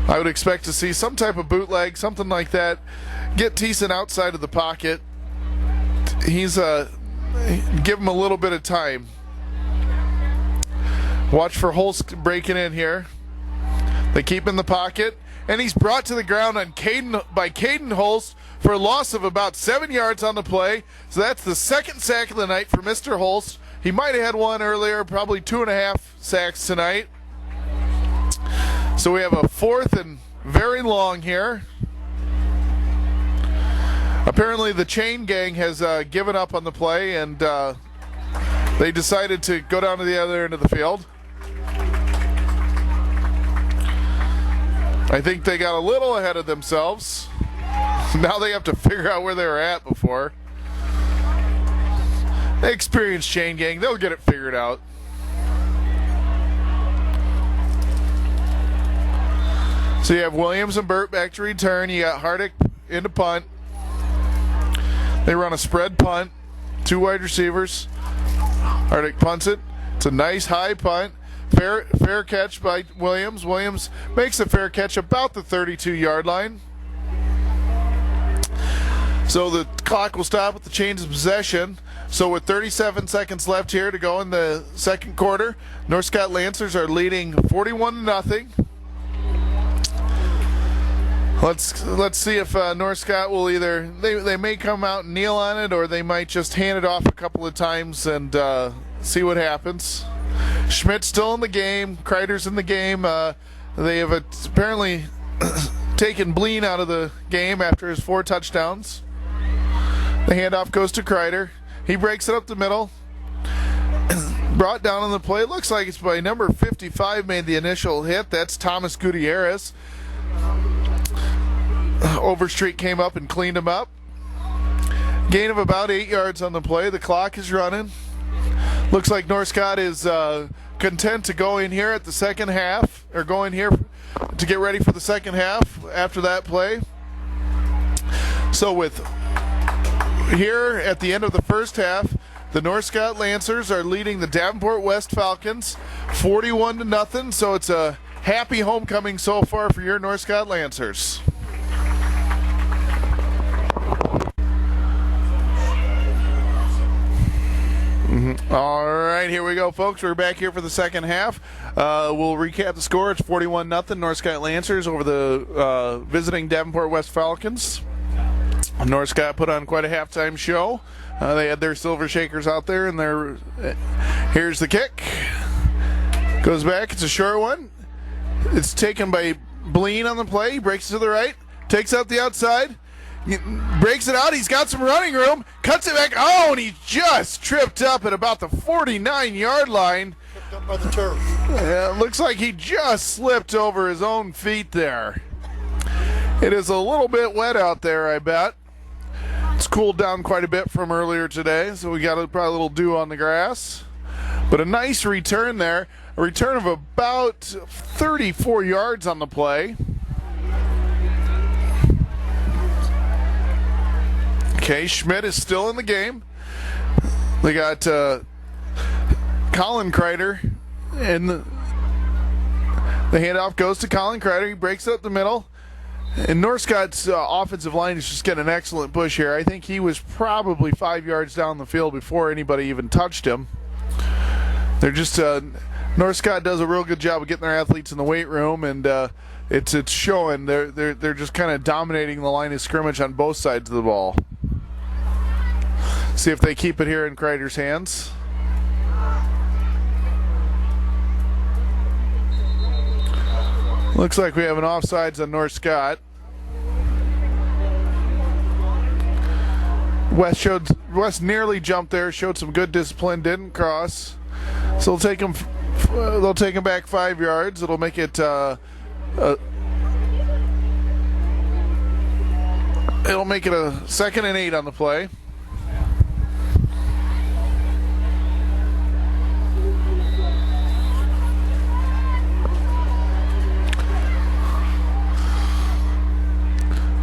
I would expect to see some type of bootleg, something like that. Get Thiessen outside of the pocket. He's give him a little bit of time. Watch for Holst breaking in here. They keep him in the pocket, and he's brought to the ground by Caden Holst for a loss of about 7 yards on the play. So that's the 2nd sack of the night for Mr. Holst. He might have had one earlier, probably 2.5 sacks tonight. So we have a 4th and very long here. Apparently the chain gang has given up on the play, and they decided to go down to the other end of the field. I think they got a little ahead of themselves. Now they have to figure out where they were at before. They experienced chain gang. They'll get it figured out. So you have Williams and Burt back to return. You got Hardick into punt. They run a spread punt. 2 wide receivers. Hardick punts it. It's a nice high punt. Fair catch by Williams. Williams makes a fair catch about the 32-yard line. So the clock will stop with the change of possession. So with 37 seconds left here to go in the second quarter, North Scott Lancers are leading 41-0. Let's see if North Scott will either they may come out and kneel on it, or they might just hand it off a couple of times and see what happens. Schmidt's still in the game. Kreider's in the game. They have apparently taken Bleen out of the game after his 4 touchdowns. The handoff goes to Kreider. He breaks it up the middle. Brought down on the play. Looks like it's by number 55 made the initial hit. That's Thomas Gutierrez. Overstreet came up and cleaned him up. Gain of about 8 yards on the play. The clock is running. Looks like North Scott is content to go in here at the second half, or go in here to get ready for the second half after that play. So with here at the end of the first half, the North Scott Lancers are leading the Davenport West Falcons 41-0. So it's a happy homecoming so far for your North Scott Lancers. All right, here we go, folks. We're back here for the second half. We'll recap the score. It's 41-0 North Scott Lancers over the visiting Davenport West Falcons. North Scott put on quite a halftime show. They had their silver shakers out there, and here's the kick. Goes back. It's a short one. It's taken by Bleen on the play. He breaks it to the right, takes out the outside. He breaks it out. He's got some running room. Cuts it back. Oh, and he just tripped up at about the 49-yard line. Tripped up by the turf. Yeah, it looks like he just slipped over his own feet there. It is a little bit wet out there, I bet. It's cooled down quite a bit from earlier today, so we got probably a little dew on the grass. But a nice return there. A return of about 34 yards on the play. Okay, Schmidt is still in the game. They got Colin Kreider, and the handoff goes to Colin Kreider. He breaks up the middle. And North Scott's offensive line is just getting an excellent push here. I think he was probably 5 yards down the field before anybody even touched him. They're just North Scott does a real good job of getting their athletes in the weight room, and it's showing. They're just kind of dominating the line of scrimmage on both sides of the ball. See if they keep it here in Kreider's hands. Looks like we have an offsides on North Scott. West nearly jumped there, showed some good discipline, didn't cross. So they'll take him back 5 yards. It'll make it it'll make it a 2nd and 8 on the play.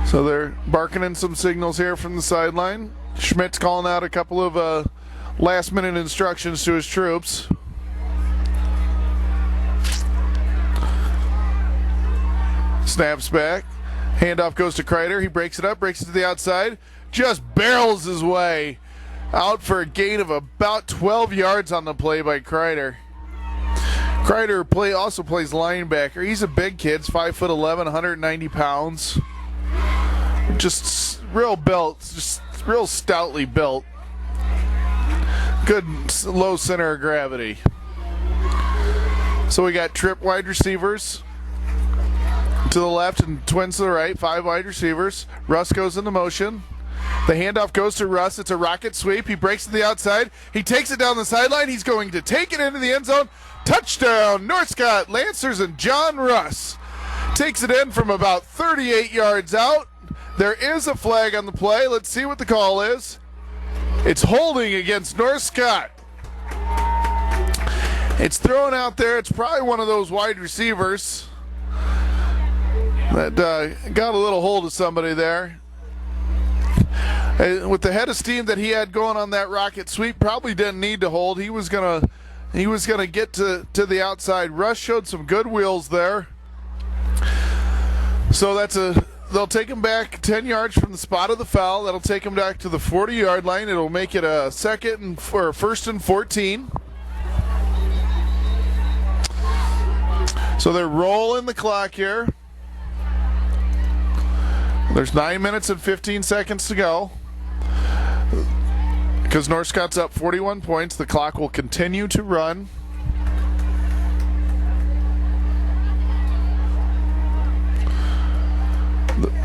So they're barking in some signals here from the sideline. Schmidt's calling out a couple of last-minute instructions to his troops. Snaps back. Handoff goes to Kreider. He breaks it up, breaks it to the outside. Just barrels his way out for a gain of about 12 yards on the play by Kreider. Kreider also plays linebacker. He's a big kid. He's 5'11", 190 pounds. Just real built, just real stoutly built. Good low center of gravity. So we got trip wide receivers to the left and twins to the right, 5 wide receivers. Russ goes into motion. The handoff goes to Russ. It's a rocket sweep. He breaks to the outside. He takes it down the sideline. He's going to take it into the end zone. Touchdown, North Scott Lancers, and John Russ takes it in from about 38 yards out. There is a flag on the play. Let's see what the call is. It's holding against North Scott. It's thrown out there. It's probably one of those wide receivers that got a little hold of somebody there. With the head of steam that he had going on that rocket sweep, probably didn't need to hold. He was gonna get to the outside. Russ showed some good wheels there. So they'll take him back 10 yards from the spot of the foul. That'll take him back to the 40-yard line. It'll make it a 1st and 14. So they're rolling the clock here. There's 9 minutes and 15 seconds to go. Because North Scott's up 41 points, the clock will continue to run.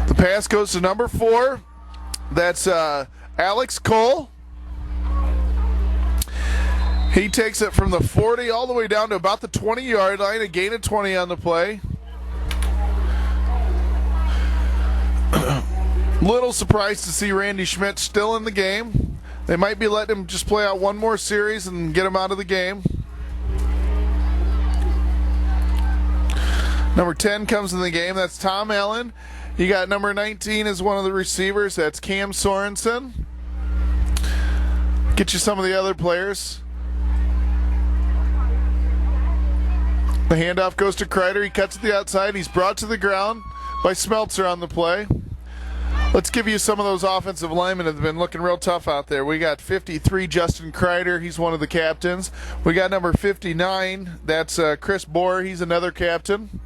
The pass goes to number 4. That's Alex Cole. He takes it from the 40 all the way down to about the 20-yard line, a gain of 20 on the play. Little surprised to see Randy Schmidt still in the game. They might be letting him just play out one more series and get him out of the game. Number 10 comes in the game. That's Tom Allen. You got number 19 as one of the receivers. That's Cam Sorensen. Get you some of the other players. The handoff goes to Kreider. He cuts to the outside. He's brought to the ground by Smeltzer on the play. Let's give you some of those offensive linemen that have been looking real tough out there. We got 53, Justin Kreider. He's one of the captains. We got number 59. That's Chris Bohr. He's another captain.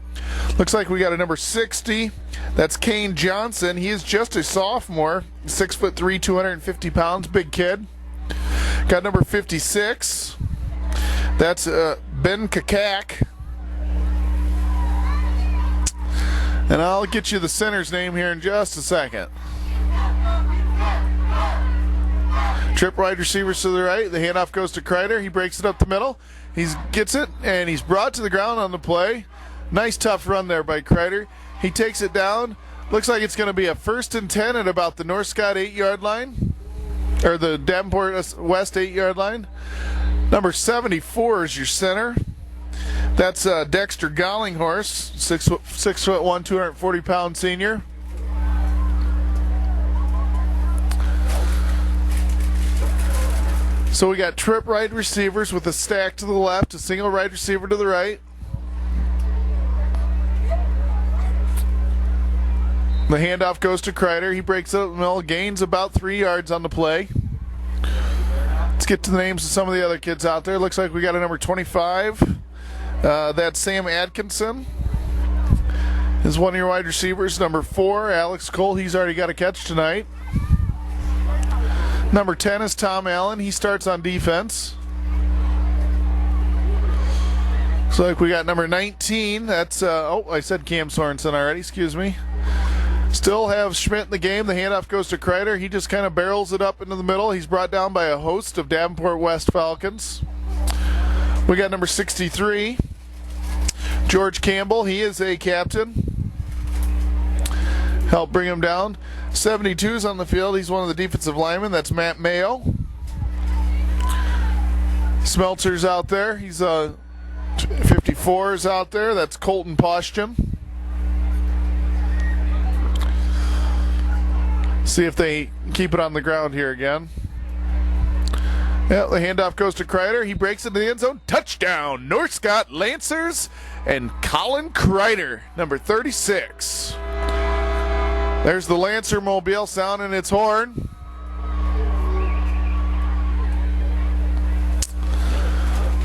Looks like we got a number 60. That's Kane Johnson. He is just a sophomore. 6'3", 250 pounds. Big kid. Got number 56. That's Ben Kakak. And I'll get you the center's name here in just a second. Trip wide receivers to the right. The handoff goes to Kreider. He breaks it up the middle. He gets it, and he's brought to the ground on the play. Nice tough run there by Kreider. He takes it down. Looks like it's going to be a 1st and 10 at about the North Scott 8-yard line. Or the Davenport West 8-yard line. Number 74 is your center. That's Dexter Gollinghorst, 6'1", 240-pound senior. So we got trip right receivers with a stack to the left, a single right receiver to the right. The handoff goes to Kreider. He breaks it up the middle, gains about 3 yards on the play. Let's get to the names of some of the other kids out there. Looks like we got a number 25. That's Sam Atkinson. Is one of your wide receivers. Number 4, Alex Cole. He's already got a catch tonight. Number 10 is Tom Allen. He starts on defense. Looks like we got number 19. That's, I said Cam Sorensen already. Excuse me. Still have Schmidt in the game. The handoff goes to Kreider. He just kind of barrels it up into the middle. He's brought down by a host of Davenport West Falcons. We got number 63, George Campbell. He is a captain. Help bring him down. 72's on the field. He's one of the defensive linemen. That's Matt Mayo. Smeltzer's out there. He's 54 is out there. That's Colton Postian. See if they keep it on the ground here again. Yeah, the handoff goes to Kreider. He breaks into the end zone. Touchdown, North Scott Lancers and Colin Kreider, number 36. There's the Lancer mobile sounding its horn.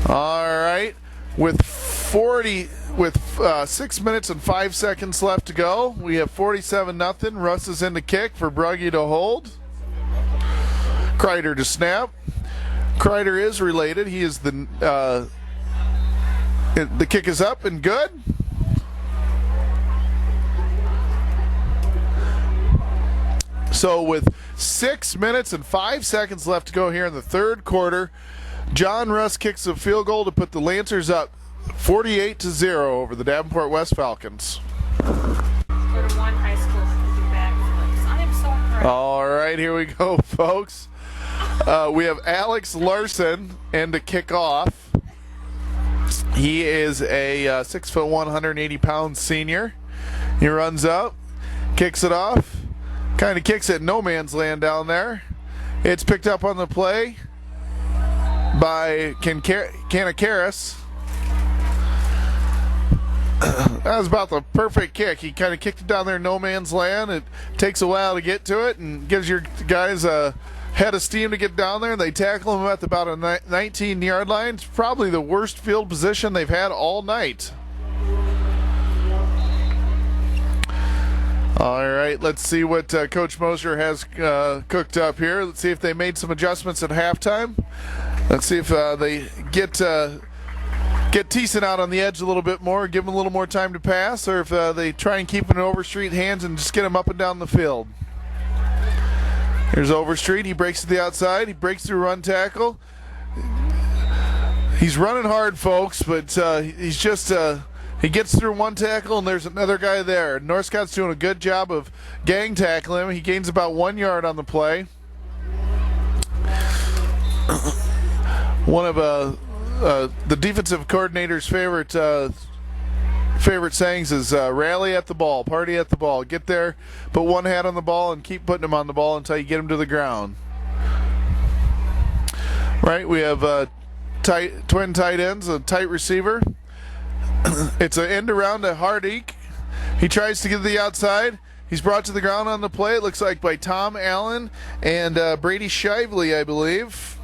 All right, with 6 minutes and 5 seconds left to go, we have 47-0. Russ is in the kick for Brugge to hold. Kreider to snap. Kreider is related. He is the kick is up and good. So with 6 minutes and 5 seconds left to go here in the third quarter, John Russ kicks a field goal to put the Lancers up 48-0 over the Davenport West Falcons. All right, here we go, folks. We have Alex Larson and to kick off. He is a 6'1", 180-pound senior. He runs up, kicks it off, kind of kicks it no man's land down there. It's picked up on the play by Kanakaris. That was about the perfect kick. He kind of kicked it down there no man's land. It takes a while to get to it and gives your guys a head of steam to get down there. They tackle him at about a 19-yard line. It's probably the worst field position they've had all night. All right, let's see what Coach Moser has cooked up here. Let's see if they made some adjustments at halftime. Let's see if they get Thiessen out on the edge a little bit more, give him a little more time to pass, or if they try and keep him in Overstreet hands and just get him up and down the field. Here's Overstreet. He breaks to the outside. He breaks through run tackle. He's running hard, folks, but he's just he gets through one tackle, and there's another guy there. North Scott's doing a good job of gang tackling him. He gains about 1 yard on the play. One of the defensive coordinator's favorite favorite sayings is rally at the ball, party at the ball. Get there, put one hand on the ball, and keep putting them on the ball until you get them to the ground. Right, we have twin tight ends, a tight receiver. It's an end around to Hardik. He tries to get to the outside. He's brought to the ground on the play. It looks like by Tom Allen and Brady Shively, I believe.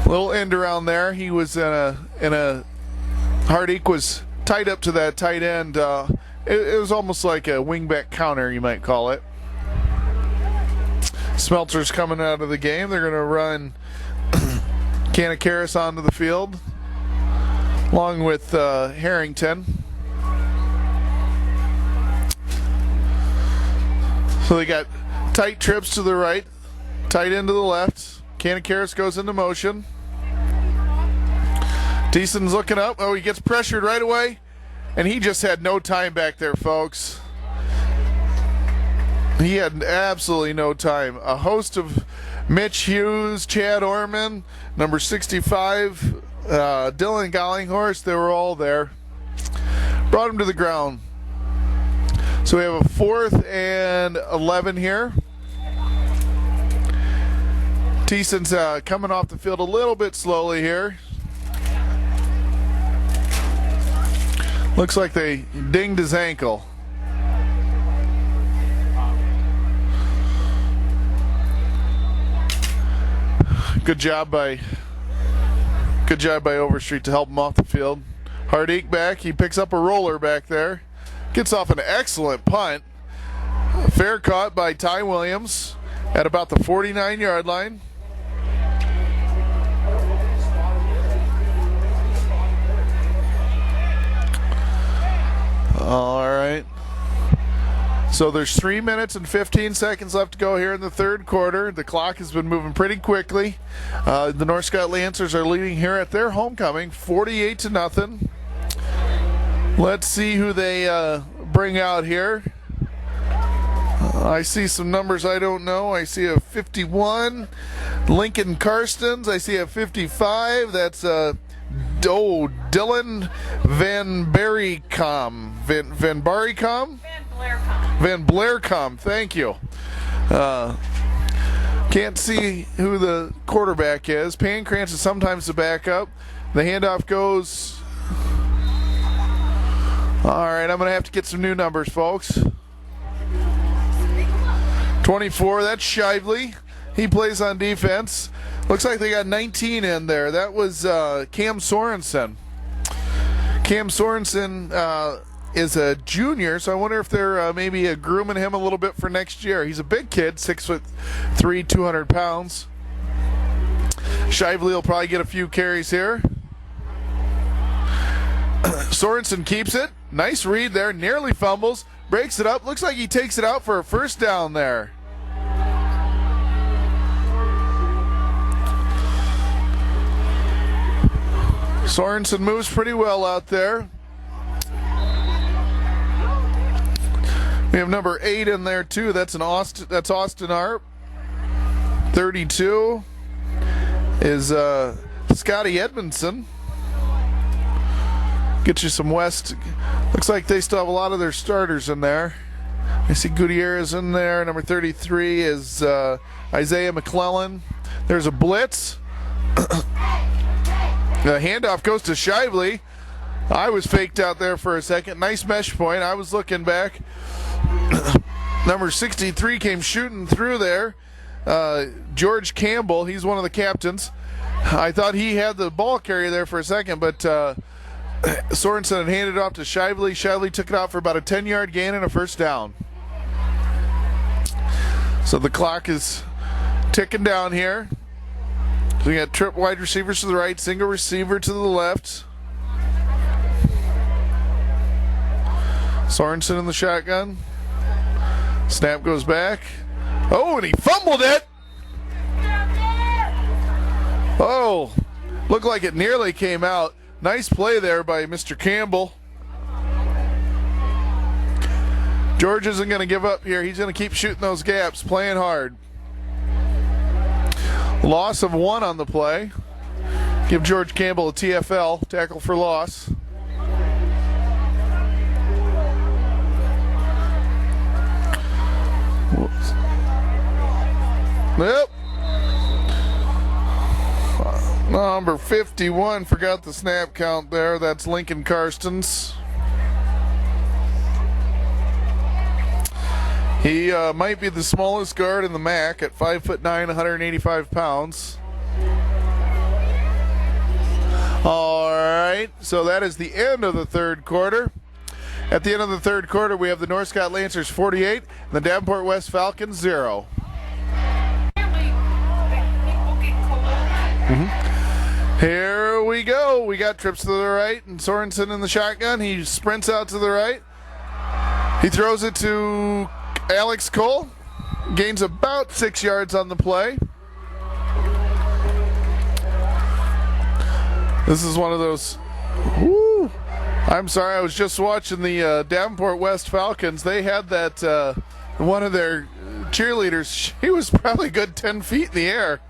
Little end around there. He was in a Hardik was tied up to that tight end. It was almost like a wingback counter, you might call it. Smelter's coming out of the game. They're going to run Kanakaris onto the field, along with Harrington. So they got tight trips to the right, tight end to the left. Kanakaris goes into motion. Deason's looking up. Oh, he gets pressured right away, and he just had no time back there, folks. He had absolutely no time. A host of Mitch Hughes, Chad Orman, number 65, Dylan Gollinghorst, they were all there. Brought him to the ground. So we have a 4th and 11 here. Thiessen's coming off the field a little bit slowly here. Looks like they dinged his ankle. Good job by Overstreet to help him off the field. Hardik back. He picks up a roller back there. Gets off an excellent punt. Fair caught by Ty Williams at about the 49-yard line. All right. So there's 3 minutes and 15 seconds left to go here in the third quarter. The clock has been moving pretty quickly. The North Scott Lancers are leading here at their homecoming, 48-0. Let's see who they bring out here. I see some numbers I don't know. I see a 51, Lincoln Karstens. I see a 55. That's Dylan Van Barrycom. Van Barrycom? Van Blaircom, thank you. Can't see who the quarterback is. Pancrantz is sometimes the backup. The handoff goes. All right, I'm going to have to get some new numbers, folks. 24, that's Shively. He plays on defense. Looks like they got 19 in there. That was Cam Sorensen. Cam Sorensen is a junior, so I wonder if they're maybe grooming him a little bit for next year. He's a big kid, 6'3", 200 pounds. Shively will probably get a few carries here. Sorensen keeps it. Nice read there, nearly fumbles, breaks it up. Looks like he takes it out for a first down there. Sorensen moves pretty well out there. We have number 8 in there too. That's Austin Arp. 32 is Scotty Edmondson. Get you some West. Looks like they still have a lot of their starters in there. I see Gutierrez in there. Number 33 is Isaiah McClellan. There's a blitz. The handoff goes to Shively. I was faked out there for a second. Nice mesh point. I was looking back. Number 63 came shooting through there. George Campbell, he's one of the captains. I thought he had the ball carrier there for a second, but Sorensen had handed it off to Shively. Shively took it out for about a 10-yard gain and a first down. So the clock is ticking down here. So we got trip wide receivers to the right, single receiver to the left. Sorensen in the shotgun. Snap goes back. Oh, and he fumbled it. Oh, looked like it nearly came out. Nice play there by Mr. Campbell. George isn't going to give up here. He's going to keep shooting those gaps, playing hard. Loss of 1 on the play. Give George Campbell a TFL, tackle for loss. Whoops. Yep. Number 51 forgot the snap count there. That's Lincoln Karstens. He might be the smallest guard in the MAC at 5'9", 185 pounds. All right, so that is the end of the third quarter. At the end of the third quarter, we have the North Scott Lancers 48 and the Davenport West Falcons 0. Here we go. We got trips to the right and Sorensen in the shotgun. He sprints out to the right. He throws it to Alex Cole. Gains about 6 yards on the play. This is one of those. Woo, I'm sorry, I was just watching the Davenport West Falcons. They had that one of their cheerleaders. He was probably a good 10 feet in the air,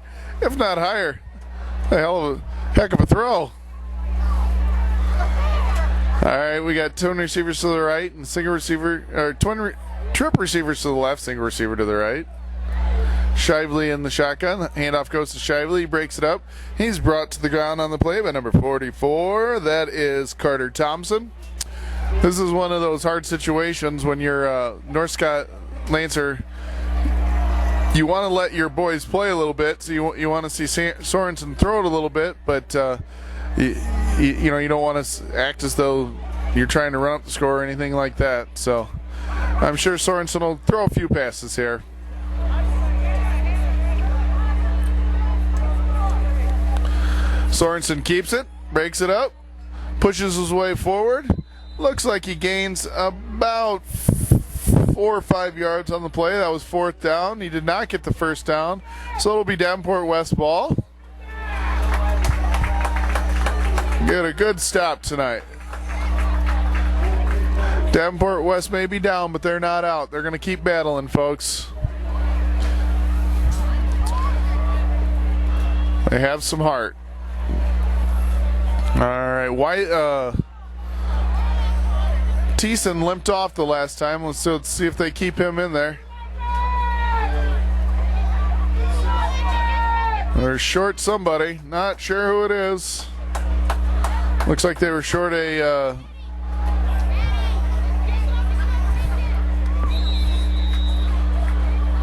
if not higher. A heck of a throw. All right, we got twin receivers to the right and single receiver, or trip receivers to the left, single receiver to the right. Shively in the shotgun. Handoff goes to Shively. He breaks it up. He's brought to the ground on the play by number 44. That is Carter Thompson. This is one of those hard situations when you're North Scott Lancer. You want to let your boys play a little bit, so you want to see Sorensen throw it a little bit, but you don't want to act as though you're trying to run up the score or anything like that. So I'm sure Sorensen will throw a few passes here. Sorensen keeps it, breaks it up, pushes his way forward. Looks like he gains about 4 or 5 yards on the play. That was fourth down. He did not get the first down, so it'll be Davenport West ball. Get a good stop tonight. Davenport West may be down, but they're not out. They're going to keep battling, folks. They have some heart. All right, Thiessen limped off the last time. Let's see if they keep him in there. They're short somebody. Not sure who it is. Looks like they were short a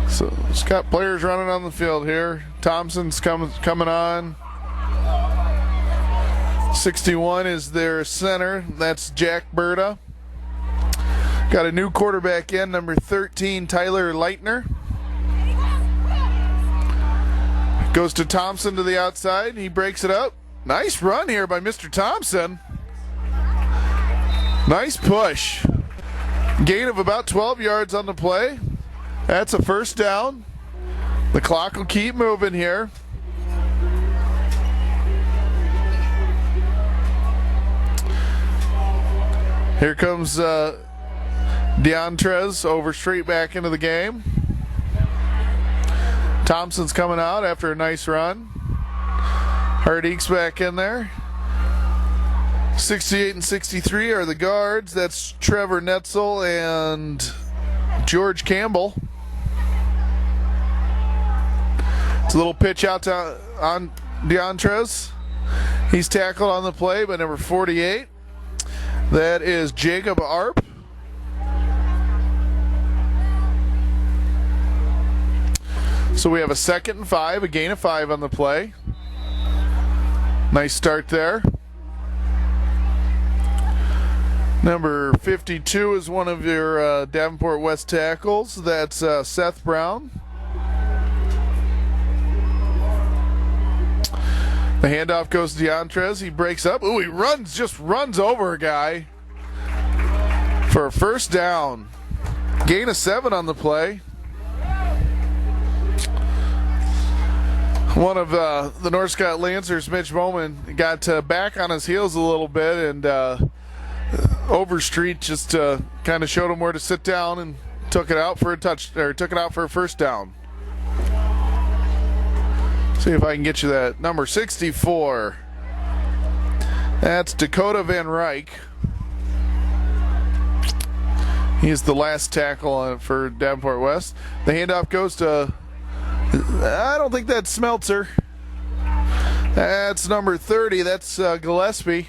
so it's got players running on the field here. Thompson's coming on. 61 is their center. That's Jack Berta. Got a new quarterback in, number 13, Tyler Leitner. Goes to Thompson to the outside. He breaks it up. Nice run here by Mr. Thompson. Nice push. Gain of about 12 yards on the play. That's a first down. The clock will keep moving here. Here comes Deantrez over straight back into the game. Thompson's coming out after a nice run. Hardeek's back in there. 68 and 63 are the guards. That's Trevor Netzel and George Campbell. It's a little pitch out on Deantrez. He's tackled on the play by number 48. That is Jacob Arp. So we have a 2nd and 5, a gain of 5 on the play. Nice start there. Number 52 is one of your Davenport West tackles. That's Seth Brown. The handoff goes to Deantrez. He breaks up. Ooh, he just runs over a guy for a first down. Gain of 7 on the play. One of the North Scott Lancers, Mitch Bowman, got back on his heels a little bit, and Overstreet just kind of showed him where to sit down and took it out for a first down. See if I can get you that. Number 64, That's Dakota Van Ryk. He's the last tackle for Davenport West. The handoff goes to, I don't think that's Smeltzer. That's number 30. That's Gillespie.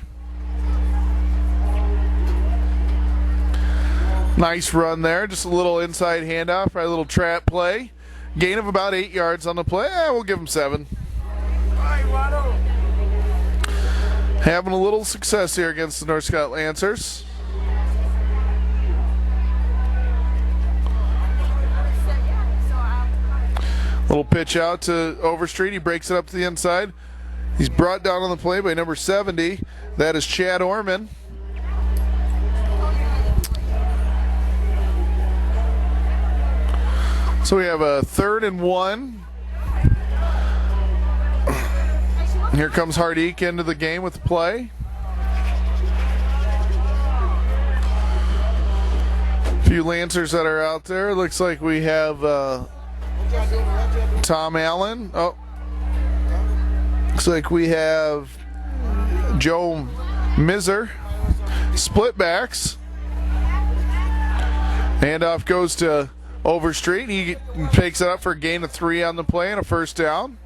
Nice run there. Just a little inside handoff, right? A little trap play. Gain of about 8 yards on the play. We'll give him 7. Having a little success here against the North Scott Lancers. Little pitch out to Overstreet. He breaks it up to the inside. He's brought down on the play by number 70. That is Chad Orman. So we have a 3rd and 1. Here comes Hardeek into the game with the play. A few Lancers that are out there. Looks like we have Tom Allen. Oh, looks like we have Joe Miser. Split backs. Handoff goes to Overstreet. He takes it up for a gain of 3 on the play and a first down.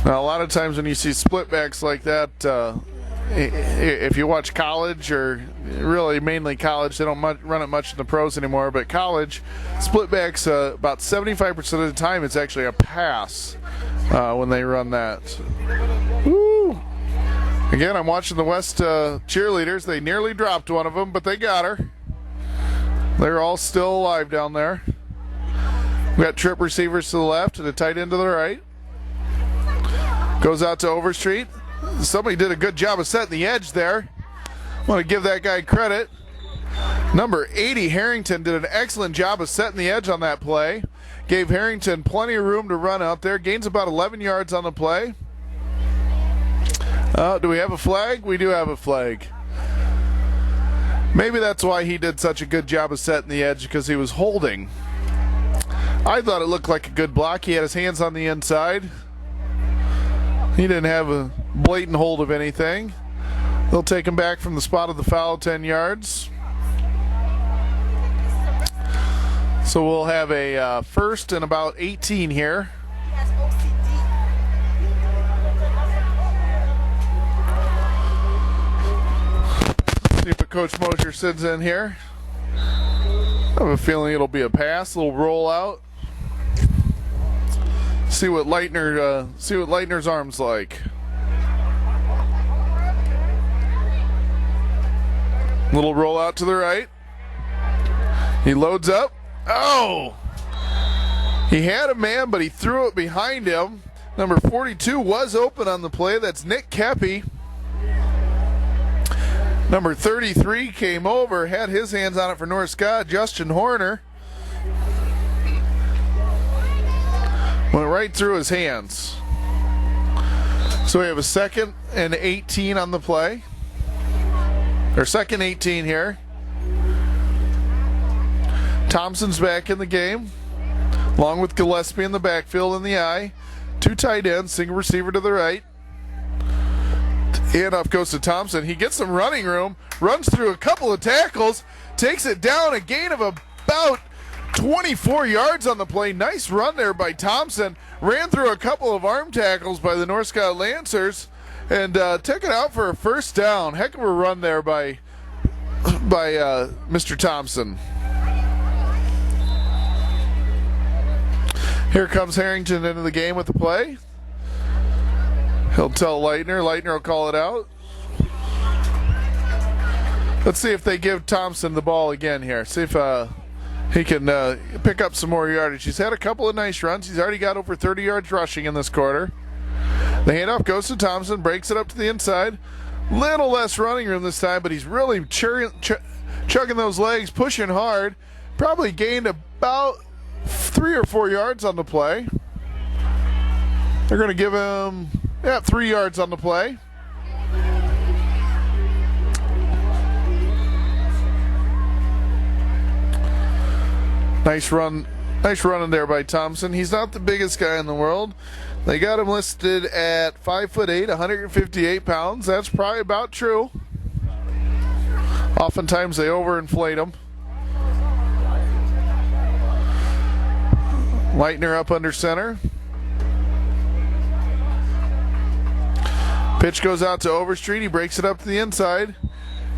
Now, a lot of times when you see split backs like that, if you watch college, or really mainly college, they don't run it much in the pros anymore, but college, split backs, about 75% of the time, it's actually a pass when they run that. Woo! Again, I'm watching the West cheerleaders. They nearly dropped one of them, but they got her. They're all still alive down there. We got trip receivers to the left and a tight end to the right. Goes out to Overstreet. Somebody did a good job of setting the edge there. I want to give that guy credit. Number 80, Harrington, did an excellent job of setting the edge on that play. Gave Harrington plenty of room to run out there. Gains about 11 yards on the play. Do we have a flag? We do have a flag. Maybe that's why he did such a good job of setting the edge, because he was holding. I thought it looked like a good block. He had his hands on the inside. He didn't have a blatant hold of anything. They'll take him back from the spot of the foul, 10 yards. So we'll have a first and about 18 here. See what Coach Mosher sends in here. I have a feeling it'll be a pass, a little rollout. See what Leitner's arm's like. Little rollout to the right. He loads up. Oh! He had a man, but he threw it behind him. Number 42 was open on the play. That's Nick Keppy. Number 33 came over, had his hands on it for North Scott, Justin Horner. Went right through his hands. So we have a 2nd and 18 on the play. Or 2nd 18 here. Thompson's back in the game, along with Gillespie in the backfield in the eye. 2 tight ends, single receiver to the right. Handoff goes to Thompson. He gets some running room, runs through a couple of tackles, takes it down, a gain of about 24 yards on the play. Nice run there by Thompson. Ran through a couple of arm tackles by the North Scott Lancers and took it out for a first down. Heck of a run there by Mr. Thompson. Here comes Harrington into the game with the play. He'll tell Leitner. Leitner will call it out. Let's see if they give Thompson the ball again here. See if he can pick up some more yardage. He's had a couple of nice runs. He's already got over 30 yards rushing in this quarter. The handoff goes to Thompson, breaks it up to the inside. Little less running room this time, but he's really chugging those legs, pushing hard. Probably gained about 3 or 4 yards on the play. They're going to give him 3 yards on the play. Nice running there by Thompson. He's not the biggest guy in the world. They got him listed at 5'8", 158 pounds. That's probably about true. Oftentimes they overinflate them. Lightner up under center. Pitch goes out to Overstreet. He breaks it up to the inside.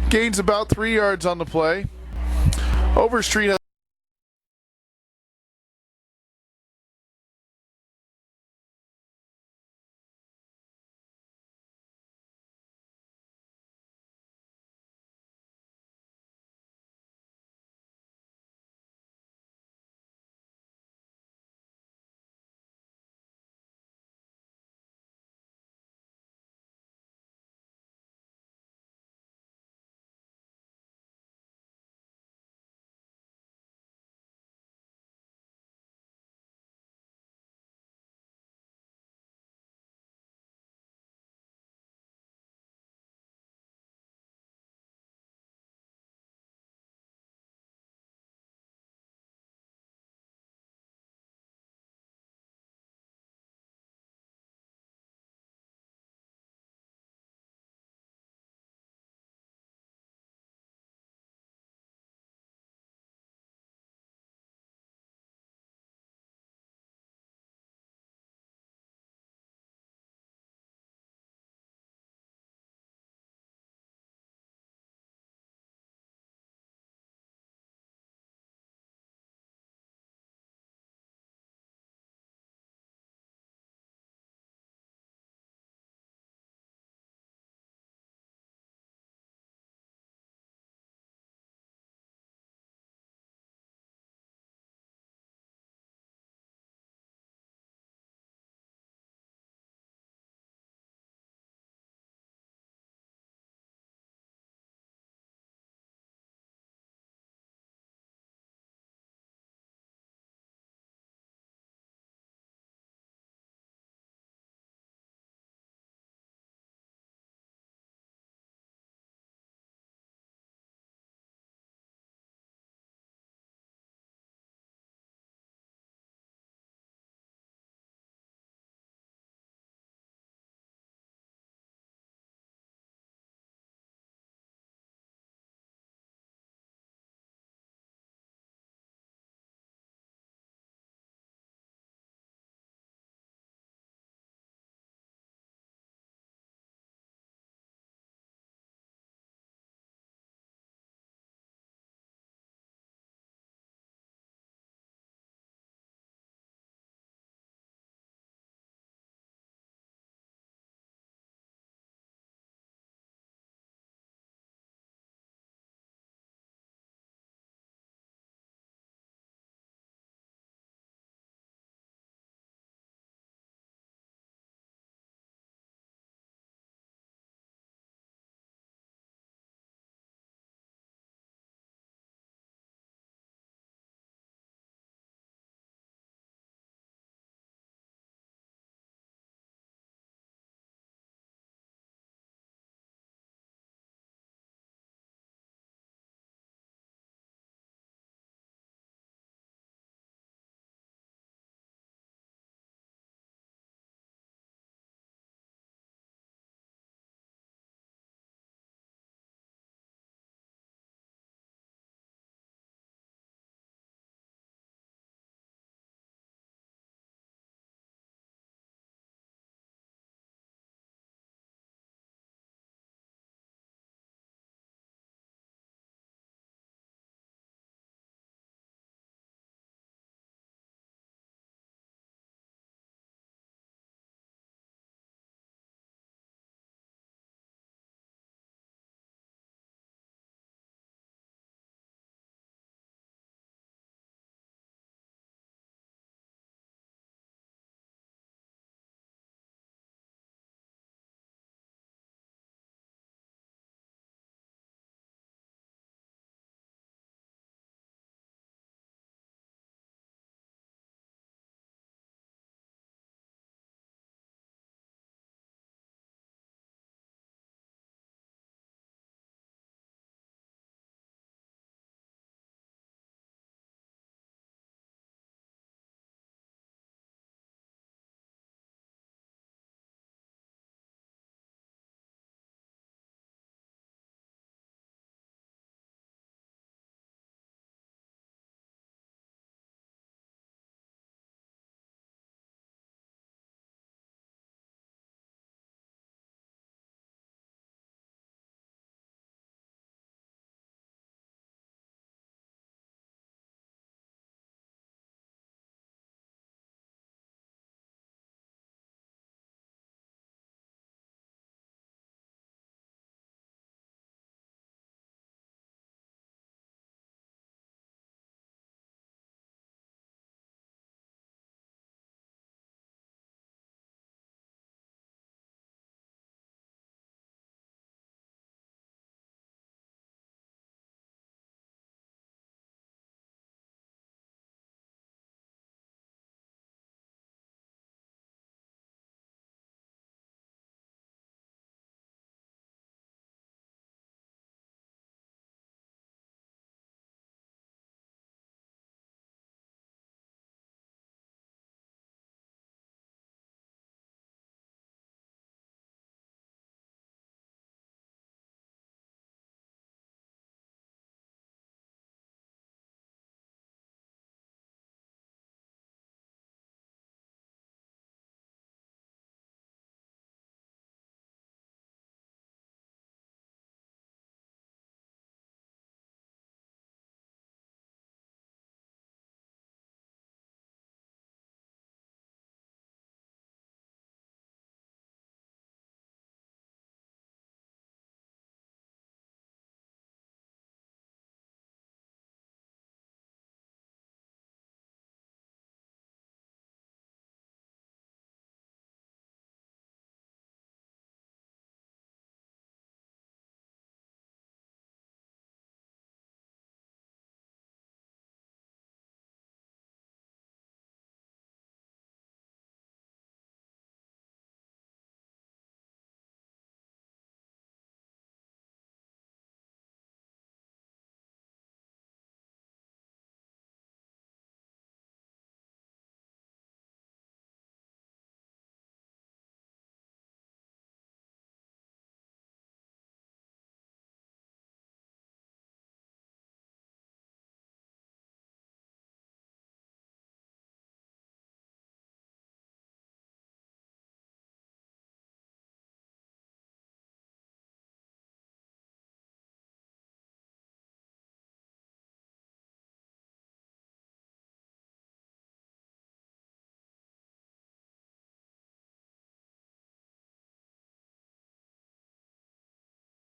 Gains about 3 yards on the play. Overstreet